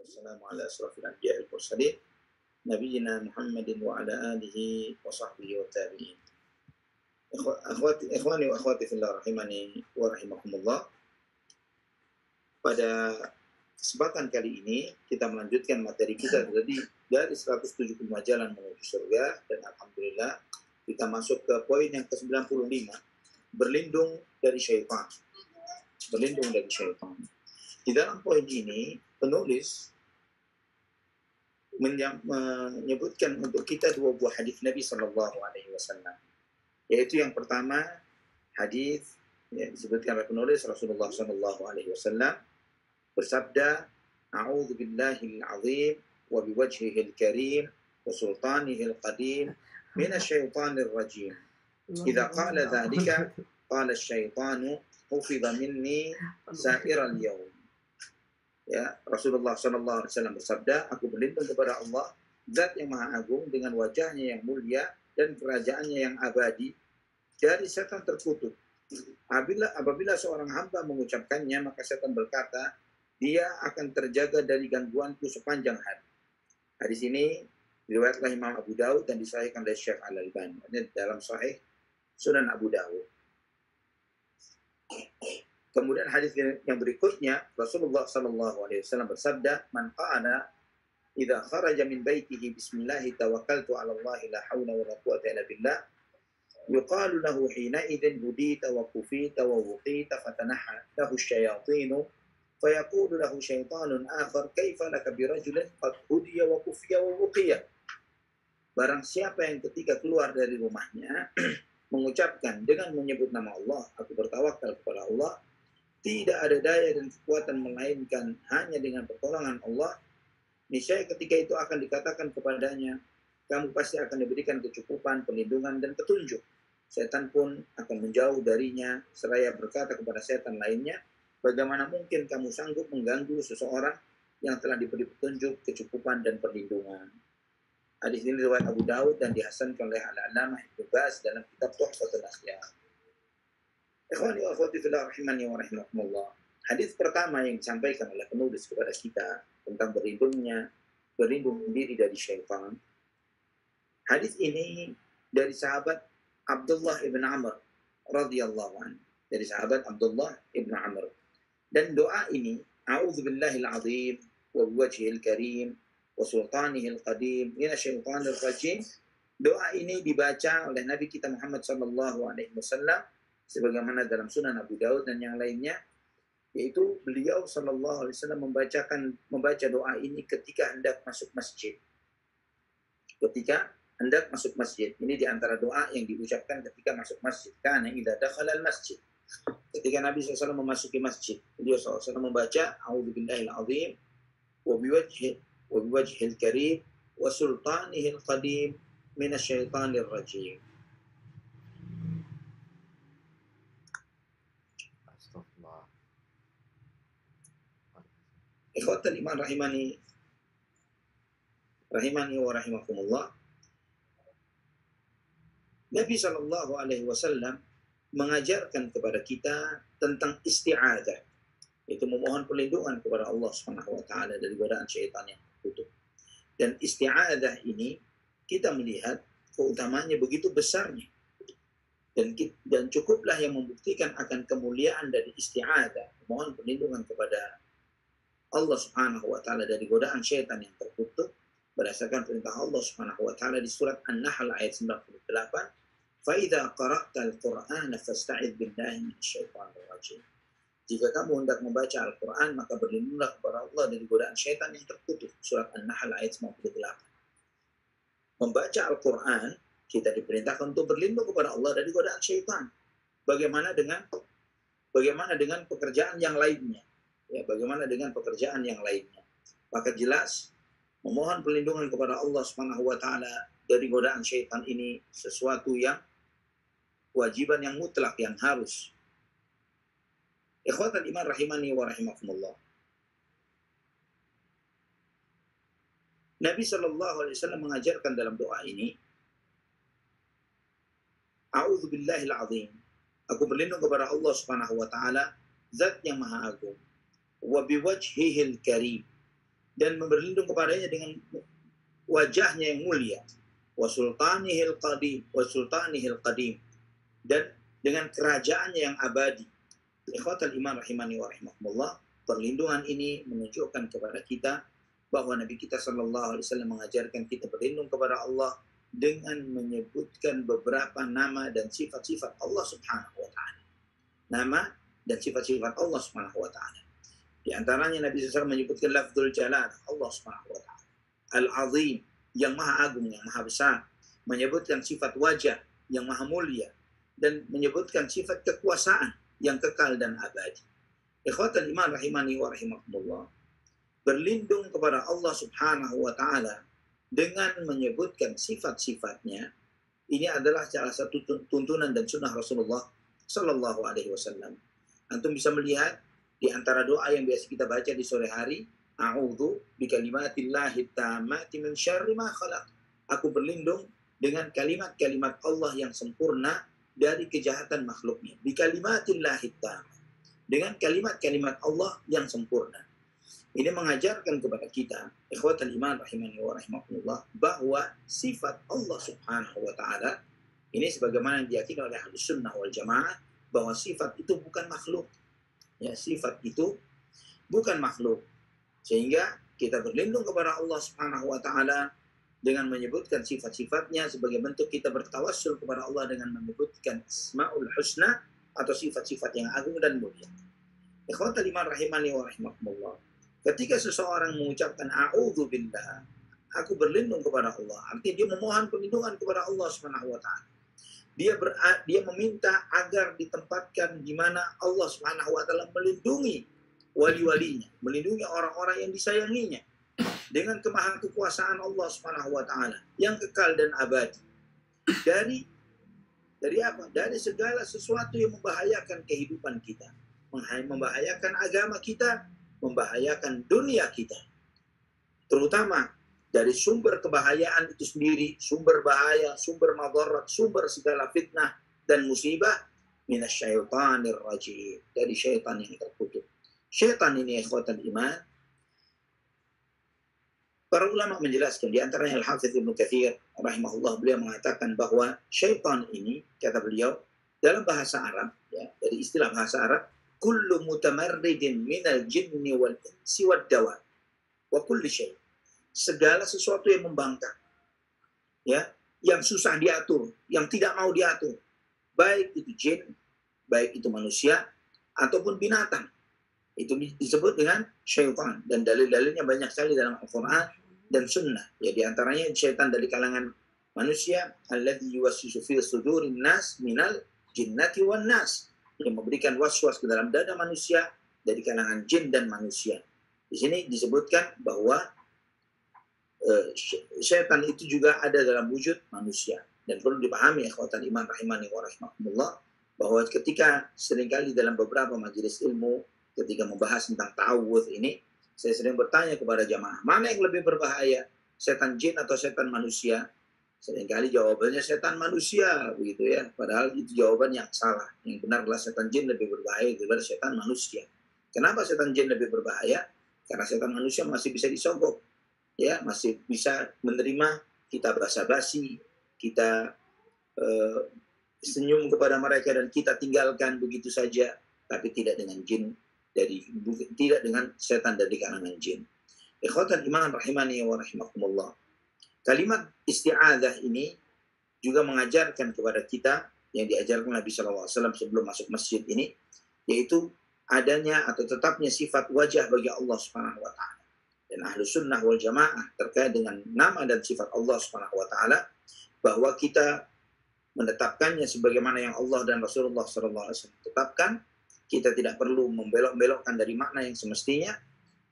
wassalamu ala asrafil anbiya'i wal mursalin nabiyina Muhammadin wa ala alihi wa sahbihi wa tabi'in. Ikhwani wa akhwati fillah rahimani wa rahimakumullah. Pada kesempatan kali ini kita melanjutkan materi kita dari 170 jalan menuju surga, dan alhamdulillah kita masuk ke poin yang ke-95, berlindung dari syaitan. Berlindung dari syaitan. Di dalam poin ini penulis menyebutkan untuk kita dua buah hadis Nabi Shallallahu Alaihi Wasallam, yaitu yang pertama hadis yang disebutkan oleh penulis Rasulullah Shallallahu Alaihi Wasallam bersabda, "A'udzu billahil azim wa biwajhihil karim wa sultanihil qadim minasyaitonir rajim. Idza qala dzalika qala asyaitanu hufidha minni sa'iral yaum." Ya, Rasulullah SAW bersabda, "Aku berlindung kepada Allah, Zat yang Maha Agung, dengan wajahnya yang mulia dan kerajaannya yang abadi, dari setan terkutuk. Apabila seorang hamba mengucapkannya, maka setan berkata, dia akan terjaga dari gangguanku sepanjang hari." Hadis ini diriwayatkan Imam Abu Daud dan disahihkan oleh Syekh Al-Albani. Ini dalam Sahih Sunan Abu Daud. Kemudian hadis yang berikutnya, Rasulullah SAW bersabda, "Man qala idza kharaja min baitihi bismillah tawakkaltu 'ala Allah la haula wa la quwwata illa billah, yuqalu lahu hina idzin hudita wa kufita wa wuqita fatanaha lahu asyayatin fayaqulu lahu syaitanun akhar kaifa laka birajulin qad hudiya wa kufiya wa wuqiya." Barang siapa yang ketika keluar dari rumahnya mengucapkan dengan menyebut nama Allah, "Aku bertawakal kepada Allah, tidak ada daya dan kekuatan melainkan hanya dengan pertolongan Allah," niscaya ketika itu akan dikatakan kepadanya, "Kamu pasti akan diberikan kecukupan, perlindungan, dan petunjuk." Setan pun akan menjauh darinya, seraya berkata kepada setan lainnya, "Bagaimana mungkin kamu sanggup mengganggu seseorang yang telah diberi petunjuk, kecukupan, dan perlindungan?" Hadis ini riwayat Abu Daud dan dihasankan oleh Al-Allamah Ibnu Baz dalam kitab Tuhfatul Ashyaf. Ikhwani wa akhwati fillah rahimani wa rahimakumullah. Hadis pertama yang disampaikan oleh penulis kepada kita tentang berlindung diri dari syaitan. Hadis ini dari sahabat Abdullah ibn Amr radhiyallahu anhu. Dari sahabat Abdullah ibn Amr. Dan doa ini, "A'udzu billahil azim wa biwajhihil karim wa sultanihil qadim minasyaitonir rajim." Doa ini dibaca oleh Nabi kita Muhammad sallallahu alaihi wasallam sebagaimana dalam Sunan Abu Daud dan yang lainnya, yaitu beliau sallallahu alaihi wasallam membaca doa ini ketika hendak masuk masjid. Ketika hendak masuk masjid. Ini di antara doa yang diucapkan ketika masuk masjid. Kana idza dakhala al-masjid. Ketika Nabi SAW memasuki masjid, beliau SAW membaca, "A'udzu billahil azim wa biwajhihil karim wa sultanihil qadim minasyaitonir rajim." Ikhwatal iman rahimani wa rahimakumullah. Nabi Shallallahu Alaihi Wasallam mengajarkan kepada kita tentang isti'adzah, yaitu memohon perlindungan kepada Allah Subhanahu Wa Taala dari godaan syaitan yang terkutuk. Dan isti'adzah ini kita melihat keutamaannya begitu besarnya, dan cukuplah yang membuktikan akan kemuliaan dari isti'adzah, memohon perlindungan kepada Allah Subhanahu wa taala dari godaan syaitan yang terkutuk, berdasarkan perintah Allah Subhanahu wa taala di surat An-Nahl ayat 98, "Fa idza qara'tal Qur'ana fasta'idz billahi minasyaitonir rajim." Jika kamu hendak membaca Al-Qur'an, maka berlindunglah kepada Allah dari godaan syaitan yang terkutuk. Surat An-Nahl ayat 98. Membaca Al-Qur'an, kita diperintahkan untuk berlindung kepada Allah dari godaan syaitan. Bagaimana dengan pekerjaan yang lainnya? Ya, bagaimana dengan pekerjaan yang lainnya? Maka jelas memohon perlindungan kepada Allah Subhanahu wa taala dari godaan syaitan ini sesuatu yang kewajiban yang mutlak, yang harus. Ikhwatal iman rahimani wa rahimakumullah. Nabi sallallahu alaihi wasallam mengajarkan dalam doa ini, "A'udzu billahil azim." Aku berlindung kepada Allah Subhanahu wa taala, Zat yang Maha Agung. Wa biwajhihil karim, dan berlindung kepadanya dengan wajahnya yang mulia, wa sultanihil qadim, dan dengan kerajaannya yang abadi. Ikhwatal iman rahimani wa rahimakumullah, perlindungan ini menunjukkan kepada kita bahwa Nabi kita sallallahu alaihi wasallam mengajarkan kita berlindung kepada Allah dengan menyebutkan beberapa nama dan sifat-sifat Allah Subhanahu wa taala. Nama dan sifat-sifat Allah Subhanahu wa taala. Di antaranya Nabi SAW menyebutkan lafzul jalal Allah Subhanahu wa taala. Al-azim, yang maha agung, yang maha besar, menyebutkan sifat wajah yang maha mulia, dan menyebutkan sifat kekuasaan yang kekal dan abadi. Ikhwatal iman rahimani wa rahimakumullah, berlindung kepada Allah Subhanahu wa taala dengan menyebutkan sifat-sifatnya, ini adalah salah satu tuntunan dan sunnah Rasulullah sallallahu alaihi wasallam. Antum bisa melihat di antara doa yang biasa kita baca di sore hari, a'udzu bikalimatillahi tammati min syarri ma khalaq. Aku berlindung dengan kalimat-kalimat Allah yang sempurna dari kejahatan makhluknya. Bikalimatillahi tammati, dengan kalimat-kalimat Allah yang sempurna. Ini mengajarkan kepada kita, ikhwatal iman rahimani wa rahimakumullah, bahwa sifat Allah Subhanahu wa taala ini sebagaimana yang diyakini oleh Ahlus Sunnah wal Jamaah, bahwa sifat itu bukan makhluk. Ya, sifat itu bukan makhluk. Sehingga kita berlindung kepada Allah Subhanahu wa taala dengan menyebutkan sifat-sifatnya sebagai bentuk kita bertawassul kepada Allah dengan menyebutkan Asmaul Husna atau sifat-sifat yang agung dan mulia. Ikhwatal iman rahimani wa rahimakumullah, ketika seseorang mengucapkan a'udzu billah, aku berlindung kepada Allah, artinya dia memohon perlindungan kepada Allah Subhanahu wa taala. Dia meminta agar ditempatkan di mana Allah Subhanahu wa taala melindungi wali-walinya, melindungi orang-orang yang disayanginya dengan kemahakuasaan Allah Subhanahu wa taala yang kekal dan abadi. Dari apa? Dari segala sesuatu yang membahayakan kehidupan kita, membahayakan agama kita, membahayakan dunia kita. Terutama dari sumber kebahayaan itu sendiri, sumber bahaya, sumber madarat, sumber segala fitnah dan musibah, minasyaitonir rajim, dari syaitan yang terkutuk. Syaitan ini ikhwatan iman, para ulama menjelaskan, di antaranya Al-Hafidz Ibnu Katsir rahimahullah, beliau mengatakan bahwa syaitan ini, kata beliau, dalam bahasa Arab, ya, dari istilah bahasa Arab, kullu mutamarridin minal jinni wal insi wad dawa wa kulli syai', segala sesuatu yang membangkang, ya, yang susah diatur, yang tidak mau diatur, baik itu jin, baik itu manusia ataupun binatang, itu disebut dengan syaitan, dan dalil-dalilnya banyak sekali dalam Al-Quran dan Sunnah. Ya, di antaranya syaitan dari kalangan manusia, alladzi yuwaswisu fi sudurin nas minal jinnati wan nas, yang memberikan waswas ke dalam dada manusia dari kalangan jin dan manusia. Di sini disebutkan bahwa syaitan itu juga ada dalam wujud manusia, dan perlu dipahami ikhwatan iman rahimani wa rahimakumullah, bahwa ketika seringkali dalam beberapa majelis ilmu ketika membahas tentang ta'awudz ini, saya sering bertanya kepada jamaah, mana yang lebih berbahaya, setan jin atau setan manusia? Seringkali jawabannya setan manusia, begitu ya, padahal itu jawaban yang salah. Yang benar adalah setan jin lebih berbahaya daripada setan manusia. Kenapa setan jin lebih berbahaya? Karena setan manusia masih bisa disogok, ya, masih bisa menerima kita basa-basi, kita senyum kepada mereka dan kita tinggalkan begitu saja, tapi tidak dengan jin, tidak dengan setan dari kalangan jin. Ikhwatan iman rahimani wa rahimakumullah, kalimat isti'adzah ini juga mengajarkan kepada kita yang diajarkan Nabi SAW sebelum masuk masjid ini, yaitu adanya atau tetapnya sifat wajah bagi Allah Subhanahu wa taala. Dan Ahlus Sunnah wal Jamaah terkait dengan nama dan sifat Allah Subhanahu wa taala, bahwa kita menetapkannya sebagaimana yang Allah dan Rasulullah SAW tetapkan. Kita tidak perlu membelok-belokkan dari makna yang semestinya,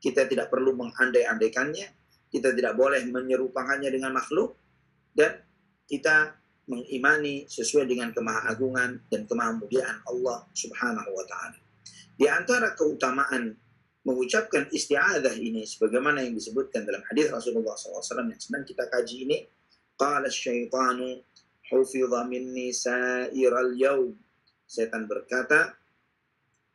kita tidak perlu mengandai-andaikannya, kita tidak boleh menyerupakannya dengan makhluk, dan kita mengimani sesuai dengan kemahagungan dan kemahamuliaan Allah Subhanahu wa taala. Di antara keutamaan mengucapkan isti'adzah ini sebagaimana yang disebutkan dalam hadis Rasulullah SAW yang sedang kita kaji ini, qala syaitanu hufidha minni sa'iral yaum, setan berkata,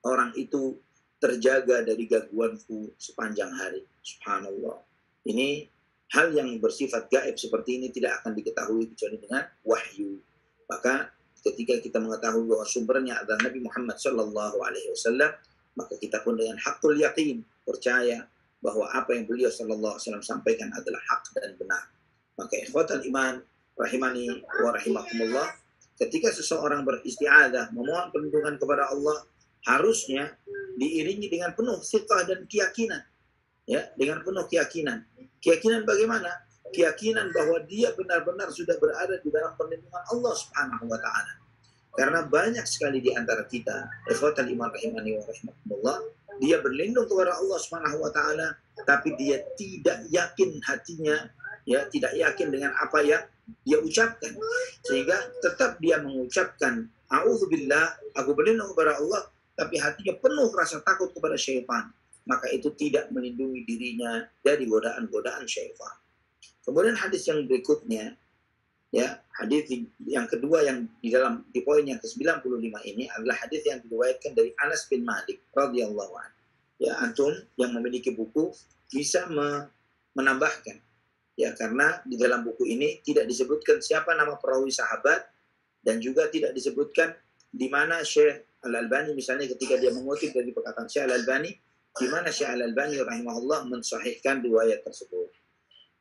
orang itu terjaga dari gangguanku sepanjang hari. Subhanallah. Ini hal yang bersifat gaib seperti ini tidak akan diketahui kecuali dengan wahyu. Maka ketika kita mengetahui bahwa sumbernya adalah Nabi Muhammad Sallallahu Alaihi Wasallam, maka kita pun dengan hakul yakin percaya bahwa apa yang beliau Sallallahu Alaihi Wasallam sampaikan adalah hak dan benar. Maka ikhwatal iman rahimani wa rahimakumullah, ketika seseorang beristi'adzah memohon perlindungan kepada Allah, harusnya diiringi dengan penuh thiqah dan keyakinan. Ya, dengan penuh keyakinan. Keyakinan bagaimana? Keyakinan bahwa dia benar-benar sudah berada di dalam perlindungan Allah Subhanahu wa taala. Karena banyak sekali di antara kita, ikhwatal iman rahimani wa rahimakumullah, dia berlindung kepada Allah Subhanahu wa taala, tapi dia tidak yakin hatinya, ya, tidak yakin dengan apa yang dia ucapkan. Sehingga tetap dia mengucapkan a'udzubillah, aku berlindung kepada Allah, tapi hatinya penuh rasa takut kepada syaitan. Maka itu tidak melindungi dirinya dari godaan-godaan syaitan. Kemudian hadis yang berikutnya, ya, hadis yang kedua yang di poin yang ke-95 ini adalah hadis yang diriwayatkan dari Anas bin Malik radhiyallahu anhu. Ya, antum yang memiliki buku bisa menambahkan, ya, karena di dalam buku ini tidak disebutkan siapa nama perawi sahabat dan juga tidak disebutkan di mana Syekh Al-Albani misalnya ketika dia mengutip dari perkataan Syekh Al-Albani, di mana Syekh Al-Albani rahimahullah mensahihkan riwayat tersebut.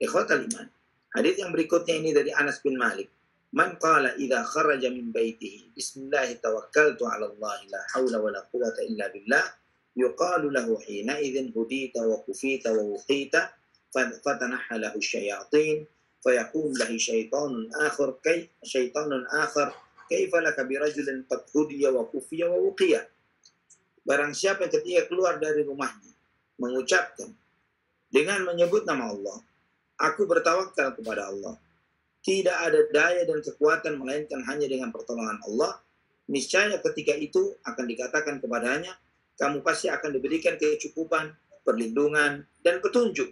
Ikhwatal iman, hadis yang berikutnya ini dari Anas bin Malik. Man qala idza kharaja min baitihi bismillah tawakkaltu 'ala Allah la haula wa la quwwata illa billah yuqalu lahu hina idzin hudita wa kufita wa wuqita fatanaha lahu syayatin fayaqum lahu syaitanun akhar kaifa laka birajulin qad hudiya wa kufiya wa wuqiya. Barang siapa yang ketika keluar dari rumahnya mengucapkan dengan menyebut nama Allah, aku bertawakal kepada Allah, tidak ada daya dan kekuatan melainkan hanya dengan pertolongan Allah, niscaya ketika itu akan dikatakan kepadanya, kamu pasti akan diberikan kecukupan, perlindungan, dan petunjuk.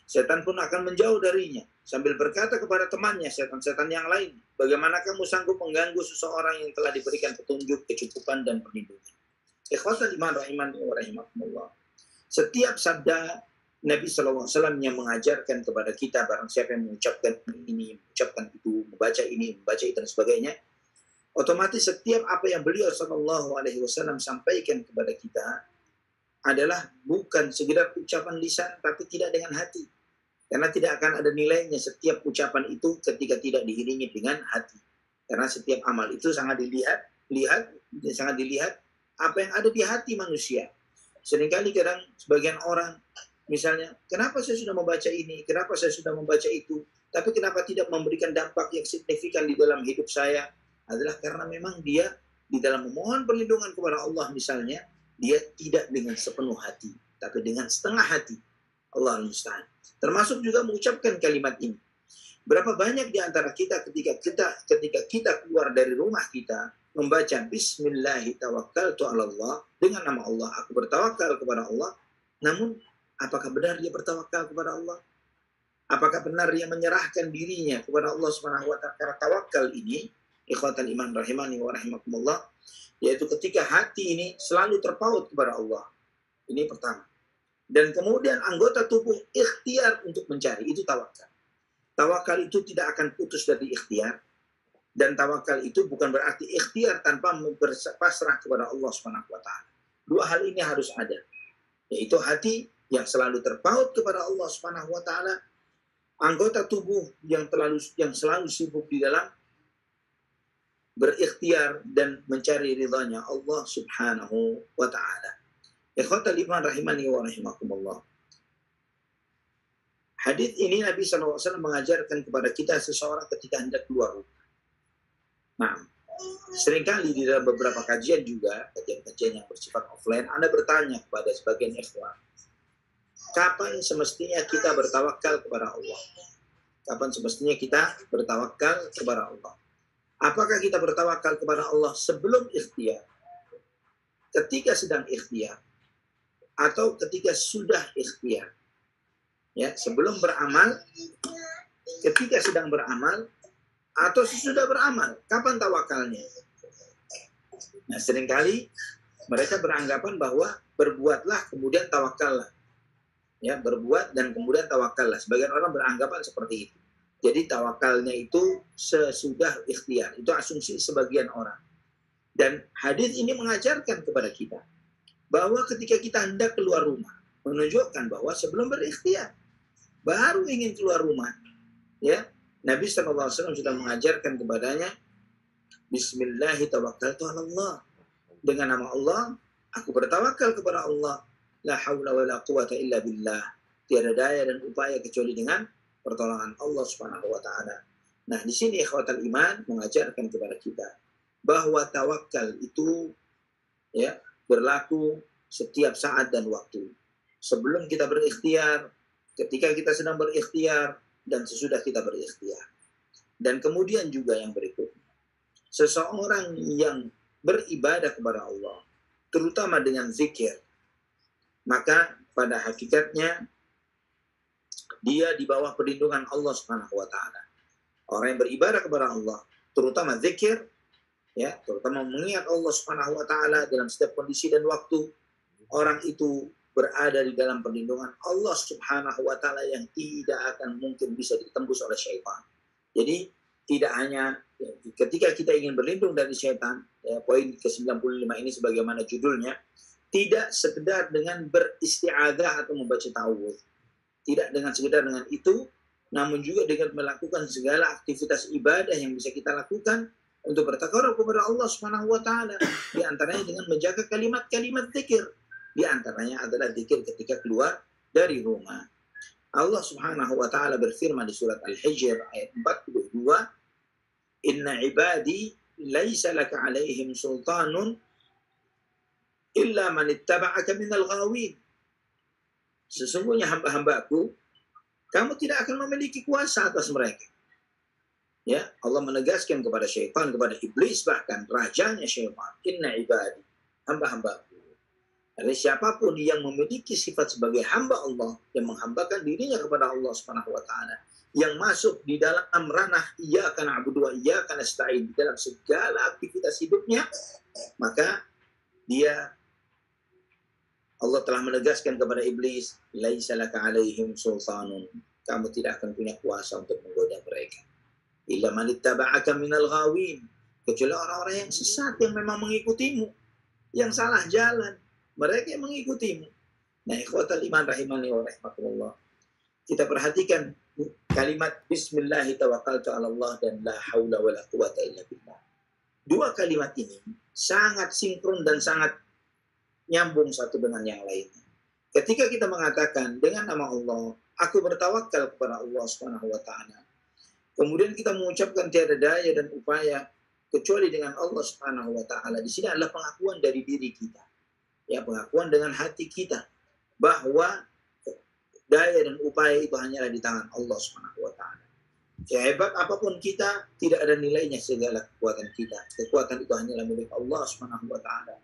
Setan pun akan menjauh darinya, sambil berkata kepada temannya, setan-setan yang lain, bagaimana kamu sanggup mengganggu seseorang yang telah diberikan petunjuk, kecukupan, dan perlindungan. Ikhwatal iman rahimani wa rahimakumullah. Setiap sabda Nabi SAW yang mengajarkan kepada kita, barang siapa yang mengucapkan ini, mengucapkan itu, membaca ini, membaca itu, dan sebagainya, otomatis setiap apa yang beliau SAW sampaikan kepada kita adalah bukan sekedar ucapan lisan, tapi tidak dengan hati. Karena tidak akan ada nilainya setiap ucapan itu ketika tidak diiringi dengan hati. Karena setiap amal itu sangat dilihat apa yang ada di hati manusia. Seringkali kadang sebagian orang misalnya, kenapa saya sudah membaca ini, kenapa saya sudah membaca itu, tapi kenapa tidak memberikan dampak yang signifikan di dalam hidup saya, adalah karena memang dia di dalam memohon perlindungan kepada Allah misalnya, dia tidak dengan sepenuh hati, tapi dengan setengah hati. Allah al-musta'an. Termasuk juga mengucapkan kalimat ini. Berapa banyak di antara kita ketika kita keluar dari rumah kita, membaca Bismillahi tawakkaltu 'ala Allah, dengan nama Allah aku bertawakal kepada Allah, namun apakah benar dia bertawakal kepada Allah? Apakah benar dia menyerahkan dirinya kepada Allah Subhanahu wa taala? Karena tawakal ini, ikhwatal iman rahimani wa rahimakumullah, yaitu ketika hati ini selalu terpaut kepada Allah. Ini pertama. Dan kemudian anggota tubuh ikhtiar untuk mencari, itu tawakal. Tawakal itu tidak akan putus dari ikhtiar. Dan tawakal itu bukan berarti ikhtiar tanpa berpasrah kepada Allah Subhanahu wa taala. Dua hal ini harus ada. Yaitu hati yang selalu terpaut kepada Allah Subhanahu wa taala, anggota tubuh yang selalu sibuk di dalam berikhtiar dan mencari ridhanya Allah Subhanahu wa taala. Ikhwatal iman rahimani wa rahimakumullah. Hadis ini Nabi SAW mengajarkan kepada kita seseorang ketika hendak keluar rumah. Nah, seringkali di dalam beberapa kajian juga, kajian-kajian yang bersifat offline, Anda bertanya kepada sebagian ikhwan, kapan semestinya kita bertawakal kepada Allah? Kapan semestinya kita bertawakal kepada Allah? Apakah kita bertawakal kepada Allah sebelum ikhtiar, ketika sedang ikhtiar, atau ketika sudah ikhtiar? Ya, sebelum beramal, ketika sedang beramal, atau sesudah beramal, kapan tawakalnya? Nah, seringkali Mereka beranggapan bahwa berbuatlah kemudian tawakallah. Ya, berbuat dan kemudian tawakallah. Sebagian orang beranggapan seperti itu. Jadi tawakalnya itu sesudah ikhtiar. Itu asumsi sebagian orang. Dan hadis ini mengajarkan kepada kita bahwa ketika kita hendak keluar rumah, menunjukkan bahwa sebelum berikhtiar, baru ingin keluar rumah, ya, Nabi SAW sudah mengajarkan kepadanya, Bismillahirrahmanirrahim. Dengan nama Allah, aku bertawakal kepada Allah. La haula wa la quwata illa billah. Tiada daya dan upaya kecuali dengan pertolongan Allah Subhanahu wa taala. Nah, di sini ikhwatal iman mengajarkan kepada kita bahwa tawakal itu ya berlaku setiap saat dan waktu. Sebelum kita berikhtiar, ketika kita sedang berikhtiar, dan sesudah kita berikhtiar. Dan kemudian juga yang berikutnya. Seseorang yang beribadah kepada Allah, terutama dengan zikir, maka pada hakikatnya dia di bawah perlindungan Allah Subhanahu wa taala. Orang yang beribadah kepada Allah, terutama zikir, ya, terutama mengingat Allah Subhanahu wa taala dalam setiap kondisi dan waktu, orang itu berada di dalam perlindungan Allah Subhanahu wa taala yang tidak akan mungkin bisa ditembus oleh syaitan. Jadi tidak hanya ya, ketika kita ingin berlindung dari syaitan, ya, poin ke-95 ini sebagaimana judulnya, tidak sekedar dengan beristi'adzah atau membaca ta'awudz. Tidak dengan sekedar dengan itu, namun juga dengan melakukan segala aktivitas ibadah yang bisa kita lakukan untuk bertakarub kepada Allah Subhanahu wa taala, di antaranya dengan menjaga kalimat-kalimat zikir. Di antaranya adalah zikir ketika keluar dari rumah. Allah Subhanahu wa taala berfirman di surat Al-Hijr ayat 42, "Inna ibadi laisa laka 'alaihim sultanun illa man ittaba'aka minal ghawin." Sesungguhnya hamba-hambaku, kamu tidak akan memiliki kuasa atas mereka. Ya, Allah menegaskan kepada syaitan, kepada iblis, bahkan rajanya syaitan, "Inna ibadi," hamba-hambaku. Jadi siapapun yang memiliki sifat sebagai hamba Allah, yang menghambakan dirinya kepada Allah Subhanahu wa taala, yang masuk di dalam ranah iyyaka na'budu wa iyyaka nasta'in dalam segala aktivitas hidupnya, maka dia, Allah telah menegaskan kepada iblis, laisa laka 'alaihim sultanun. Kamu tidak akan punya kuasa untuk menggoda mereka. Illa man ittaba'aka minal ghawin. Kecuali orang-orang yang sesat yang memang mengikutimu, yang salah jalan. Mereka yang mengikutimu. Nah, ikhwatal iman rahimani wa rahmatullah. Kita perhatikan kalimat Bismillahi tawakkaltu ala Allah dan la haula wa la quwata illa billah. Dua kalimat ini sangat sinkron dan sangat nyambung satu dengan yang lainnya. Ketika kita mengatakan dengan nama Allah, aku bertawakal kepada Allah Subhanahu wa taala. Kemudian kita mengucapkan tiada daya dan upaya kecuali dengan Allah Subhanahu wa taala. Di sini adalah pengakuan dari diri kita. Ya, pengakuan dengan hati kita bahwa daya dan upaya itu hanyalah di tangan Allah Subhanahu wa taala. Sehebat apapun kita, tidak ada nilainya segala kekuatan kita. Kekuatan itu hanyalah milik Allah Subhanahu wa taala.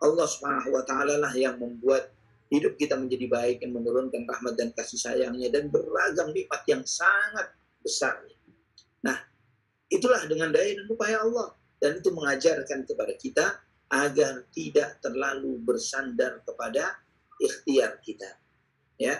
Allah Subhanahu wa taala lah yang membuat hidup kita menjadi baik, yang menurunkan rahmat dan kasih sayangnya dan beragam nikmat yang sangat besar. Nah, itulah dengan daya dan upaya Allah, dan itu mengajarkan kepada kita agar tidak terlalu bersandar kepada ikhtiar kita. Ya,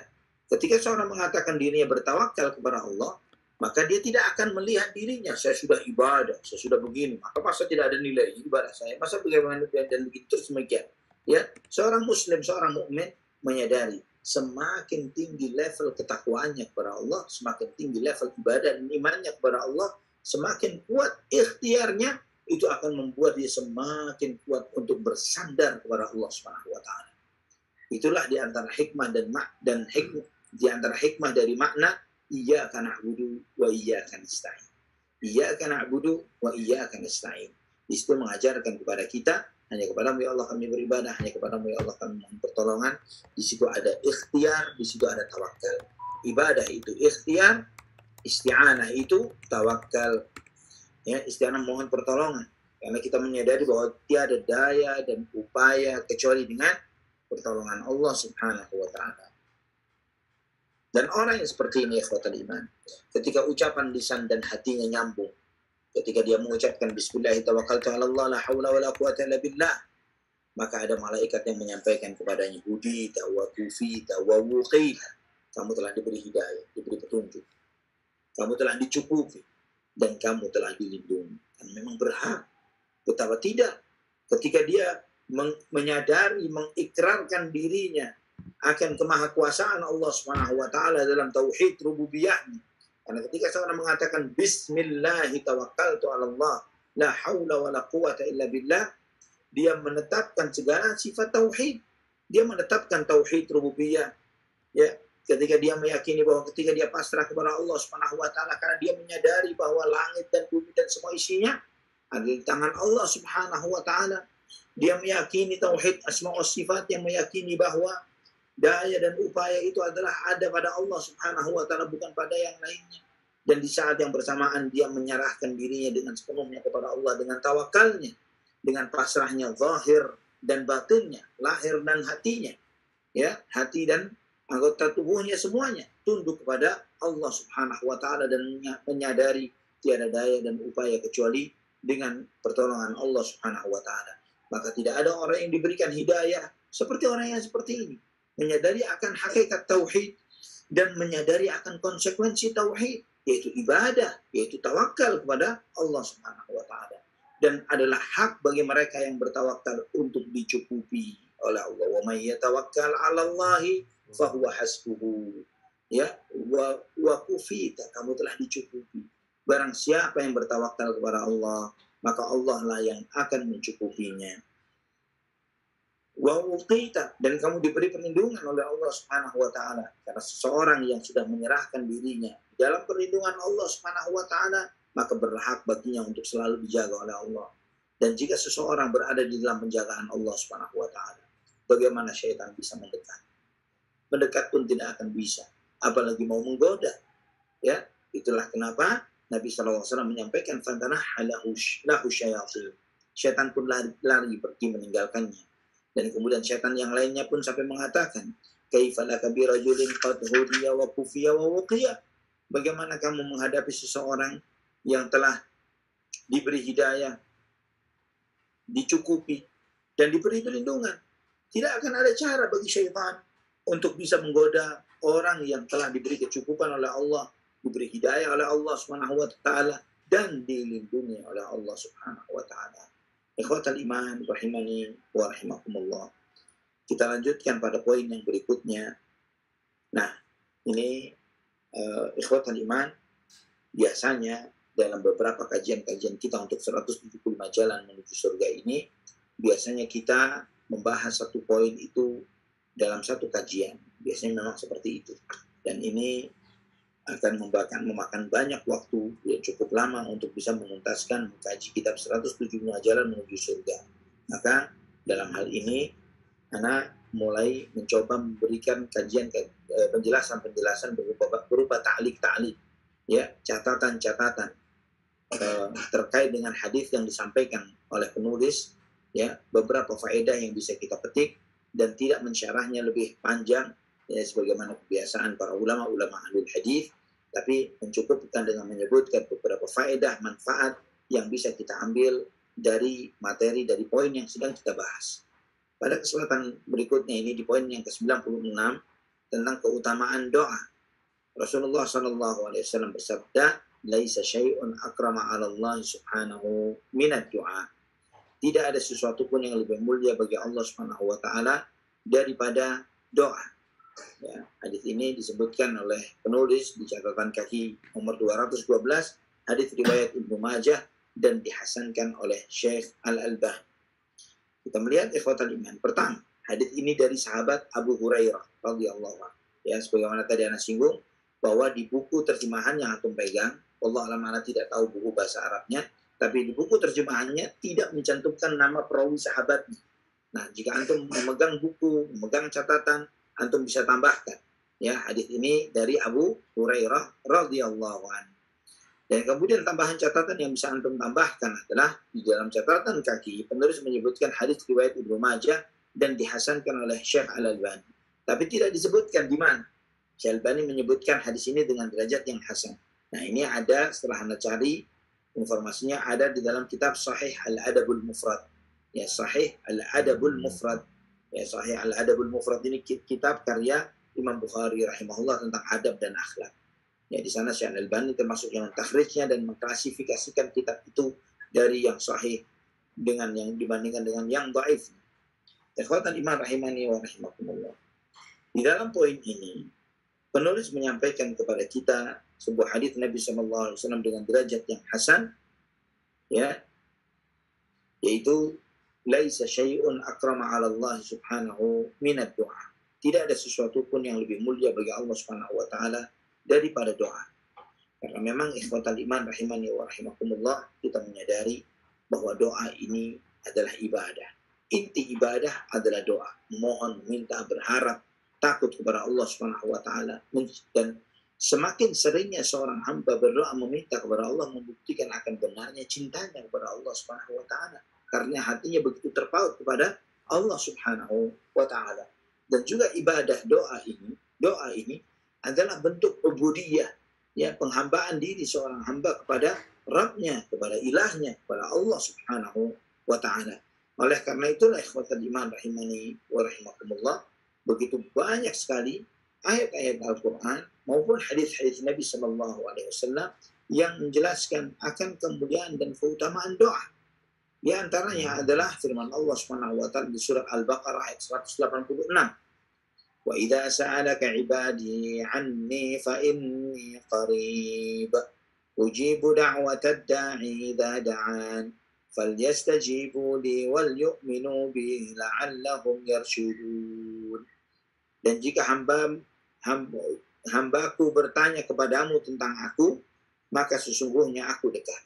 ketika seorang mengatakan dirinya bertawakal kepada Allah, maka dia tidak akan melihat dirinya, saya sudah ibadah, saya sudah begini, maka masa tidak ada nilai ibadah saya, masa bagaimana dan begitu terus demikian. Ya, seorang muslim, seorang mukmin menyadari semakin tinggi level ketakwaannya kepada Allah, semakin tinggi level ibadah dan imannya kepada Allah, semakin kuat ikhtiarnya, itu akan membuat dia semakin kuat untuk bersandar kepada Allah Subhanahu wa taala. Itulah di antara hikmah dan hikmah di antara hikmah dari makna iyyaka na'budu wa iyyaka nasta'in. Iyyaka na'budu wa iyyaka nasta'in. Di situ mengajarkan kepada kita hanya kepadamu ya Allah kami beribadah, hanya kepadamu ya Allah kami mohon pertolongan. Di situ ada ikhtiar, di situ ada tawakal. Ibadah itu ikhtiar, isti'anah itu tawakal. Ya, isti'anah mohon pertolongan. Karena kita menyadari bahwa tiada daya dan upaya kecuali dengan pertolongan Allah Subhanahu wa ta'ala. Dan orang yang seperti ini, ikhwatal iman, ketika ucapan lisan dan hatinya nyambung, ketika dia mengucapkan Bismillahirrahmanirrahim, la haula wa la quwata illa billah, maka ada malaikat yang menyampaikan kepadanya, hudita wa kufita wa wuqita. Kamu telah diberi hidayah, diberi petunjuk. Kamu telah dicukupi dan kamu telah dilindungi. Dan memang berhak. Betapa tidak ketika dia menyadari, mengikrarkan dirinya akan kemahakuasaan Allah Subhanahu wa taala dalam tauhid rububiyahnya. Karena ketika seorang mengatakan bismillahi tawakkaltu 'ala Allah, la haula wala quwata illa billah, dia menetapkan segala sifat tauhid. Dia menetapkan tauhid rububiyah. Ya, ketika dia meyakini bahwa ketika dia pasrah kepada Allah Subhanahu wa taala, karena dia menyadari bahwa langit dan bumi dan semua isinya ada di tangan Allah Subhanahu wa taala. Dia meyakini tauhid asma wa sifat, yang meyakini bahwa daya dan upaya itu adalah ada pada Allah Subhanahu wa taala, bukan pada yang lainnya. Dan di saat yang bersamaan dia menyerahkan dirinya dengan sepenuhnya kepada Allah, dengan tawakalnya, dengan pasrahnya zahir dan batinnya, lahir dan hatinya. Ya, hati dan anggota tubuhnya semuanya tunduk kepada Allah Subhanahu wa taala dan menyadari tiada daya dan upaya kecuali dengan pertolongan Allah Subhanahu wa taala. Maka tidak ada orang yang diberikan hidayah seperti orang yang seperti ini, menyadari akan hakikat tauhid dan menyadari akan konsekuensi tauhid, yaitu ibadah, yaitu tawakal kepada Allah Subhanahu wa taala. Dan adalah hak bagi mereka yang bertawakal untuk dicukupi oleh Allah. Wa may yatawakkal 'ala Allahi fa huwa hasbuhu. Ya, wa kufita, kamu telah dicukupi. Barang siapa yang bertawakal kepada Allah, maka Allah lah yang akan mencukupinya. Wa wuqita, dan kamu diberi perlindungan oleh Allah Subhanahu wa taala. Karena seseorang yang sudah menyerahkan dirinya dalam perlindungan Allah Subhanahu wa taala, maka berhak baginya untuk selalu dijaga oleh Allah. Dan jika seseorang berada di dalam penjagaan Allah Subhanahu wa taala, bagaimana syaitan bisa mendekat? Mendekat pun tidak akan bisa, apalagi mau menggoda. Ya, itulah kenapa Nabi SAW menyampaikan fantanah lahu syayatin. Syaitan pun lari pergi meninggalkannya. Dan kemudian syaitan yang lainnya pun sampai mengatakan, kaifa laka bi rajulin qad hudiya wa kufiya wa wuqiya. Bagaimana kamu menghadapi seseorang yang telah diberi hidayah, dicukupi, dan diberi perlindungan? Tidak akan ada cara bagi syaitan untuk bisa menggoda orang yang telah diberi kecukupan oleh Allah, diberi hidayah oleh Allah Subhanahu wa taala, dan dilindungi oleh Allah Subhanahu wa taala. Ikhwatal iman rahimani wa rahimakumullah. Kita lanjutkan pada poin yang berikutnya. Nah, ini ikhwatal iman, biasanya dalam beberapa kajian-kajian kita untuk 175 jalan menuju surga ini, biasanya kita membahas satu poin itu dalam satu kajian. Biasanya memang seperti itu. Dan ini akan memakan banyak waktu, ya cukup lama untuk bisa menuntaskan mengkaji kitab 175 jalan menuju surga. Maka dalam hal ini, Ana mulai mencoba memberikan kajian penjelasan berupa ta'liq, ya, catatan-catatan terkait dengan hadis yang disampaikan oleh penulis, ya, beberapa faedah yang bisa kita petik dan tidak mensyarahnya lebih panjang, ya, sebagaimana kebiasaan para ulama ahlul hadis, tapi mencukupkan dengan menyebutkan beberapa faedah manfaat yang bisa kita ambil dari materi, dari poin yang sedang kita bahas. Pada kesempatan berikutnya ini, di poin yang ke-96 tentang keutamaan doa. Rasulullah SAW bersabda, laisa syai'un akrama 'ala Allah subhanahu minad du'a. Tidak ada sesuatu pun yang lebih mulia bagi Allah Subhanahu wa taala daripada doa. Ya, hadis ini disebutkan oleh penulis di catatan kaki nomor 212, hadis riwayat Ibnu Majah dan dihasankan oleh Syekh Al-Albani. Kita melihat ikhwatal iman. Pertama, hadis ini dari sahabat Abu Hurairah radhiyallahu anhu. Ya, sebagaimana tadi Anda singgung bahwa di buku terjemahan yang antum pegang, Allah alam ana tidak tahu buku bahasa Arabnya, tapi di buku terjemahannya tidak mencantumkan nama perawi sahabatnya. Nah, jika antum memegang buku, memegang catatan, antum bisa tambahkan. Ya, hadis ini dari Abu Hurairah radhiyallahu anhu. Dan kemudian tambahan catatan yang bisa antum tambahkan adalah di dalam catatan kaki penulis menyebutkan hadis riwayat Ibnu Majah dan dihasankan oleh Syekh Al-Albani. Tapi tidak disebutkan di mana. Syekh Al-Albani menyebutkan hadis ini dengan derajat yang hasan. Nah, ini ada setelah Anda cari informasinya, ada di dalam kitab Sahih Al-Adabul Mufrad. Ya, Sahih Al-Adabul Mufrad. Ya, Sahih Al-Adabul Mufrad ini kitab karya Imam Bukhari rahimahullah tentang adab dan akhlak. Ya, di sana Syekh Al-Albani termasuk yang mentakhrijnya dan mengklasifikasikan kitab itu dari yang sahih dengan yang dibandingkan dengan yang dhaif. Ikhwatan iman rahimani wa rahimakumullah. Di dalam poin ini, penulis menyampaikan kepada kita sebuah hadis Nabi SAW dengan derajat yang hasan, ya, yaitu laisa syai'un akrama 'ala Allah subhanahu minad du'a. Tidak ada sesuatu pun yang lebih mulia bagi Allah Subhanahu wa taala daripada doa. Karena memang ikhwatal iman rahimani wa rahimakumullah, kita menyadari bahwa doa ini adalah ibadah. Inti ibadah adalah doa. Mohon, minta, berharap, takut kepada Allah Subhanahu wa taala. Dan semakin seringnya seorang hamba berdoa meminta kepada Allah, membuktikan akan benarnya cintanya kepada Allah Subhanahu wa taala. Karena hatinya begitu terpaut kepada Allah Subhanahu wa taala. Dan juga ibadah doa ini adalah bentuk ubudiyah, ya, penghambaan diri seorang hamba kepada Rabbnya, kepada ilahnya, kepada Allah Subhanahu wa taala. Oleh karena itulah ikhwatal iman rahimani wa rahimakumullah, begitu banyak sekali ayat-ayat Al-Quran maupun hadis-hadis Nabi Sallallahu Alaihi Wasallam yang menjelaskan akan kemuliaan dan keutamaan doa. Di antaranya adalah firman Allah Subhanahu wa taala di surat Al-Baqarah ayat 186. Wa idza sa'alaka 'ibadi 'anni fa inni qarib ujibu da'watad da'i idza da'an falyastajibu li wal yu'minu bi la'allahum yarshudun. Dan jika hambaku bertanya kepadamu tentang aku, maka sesungguhnya aku dekat.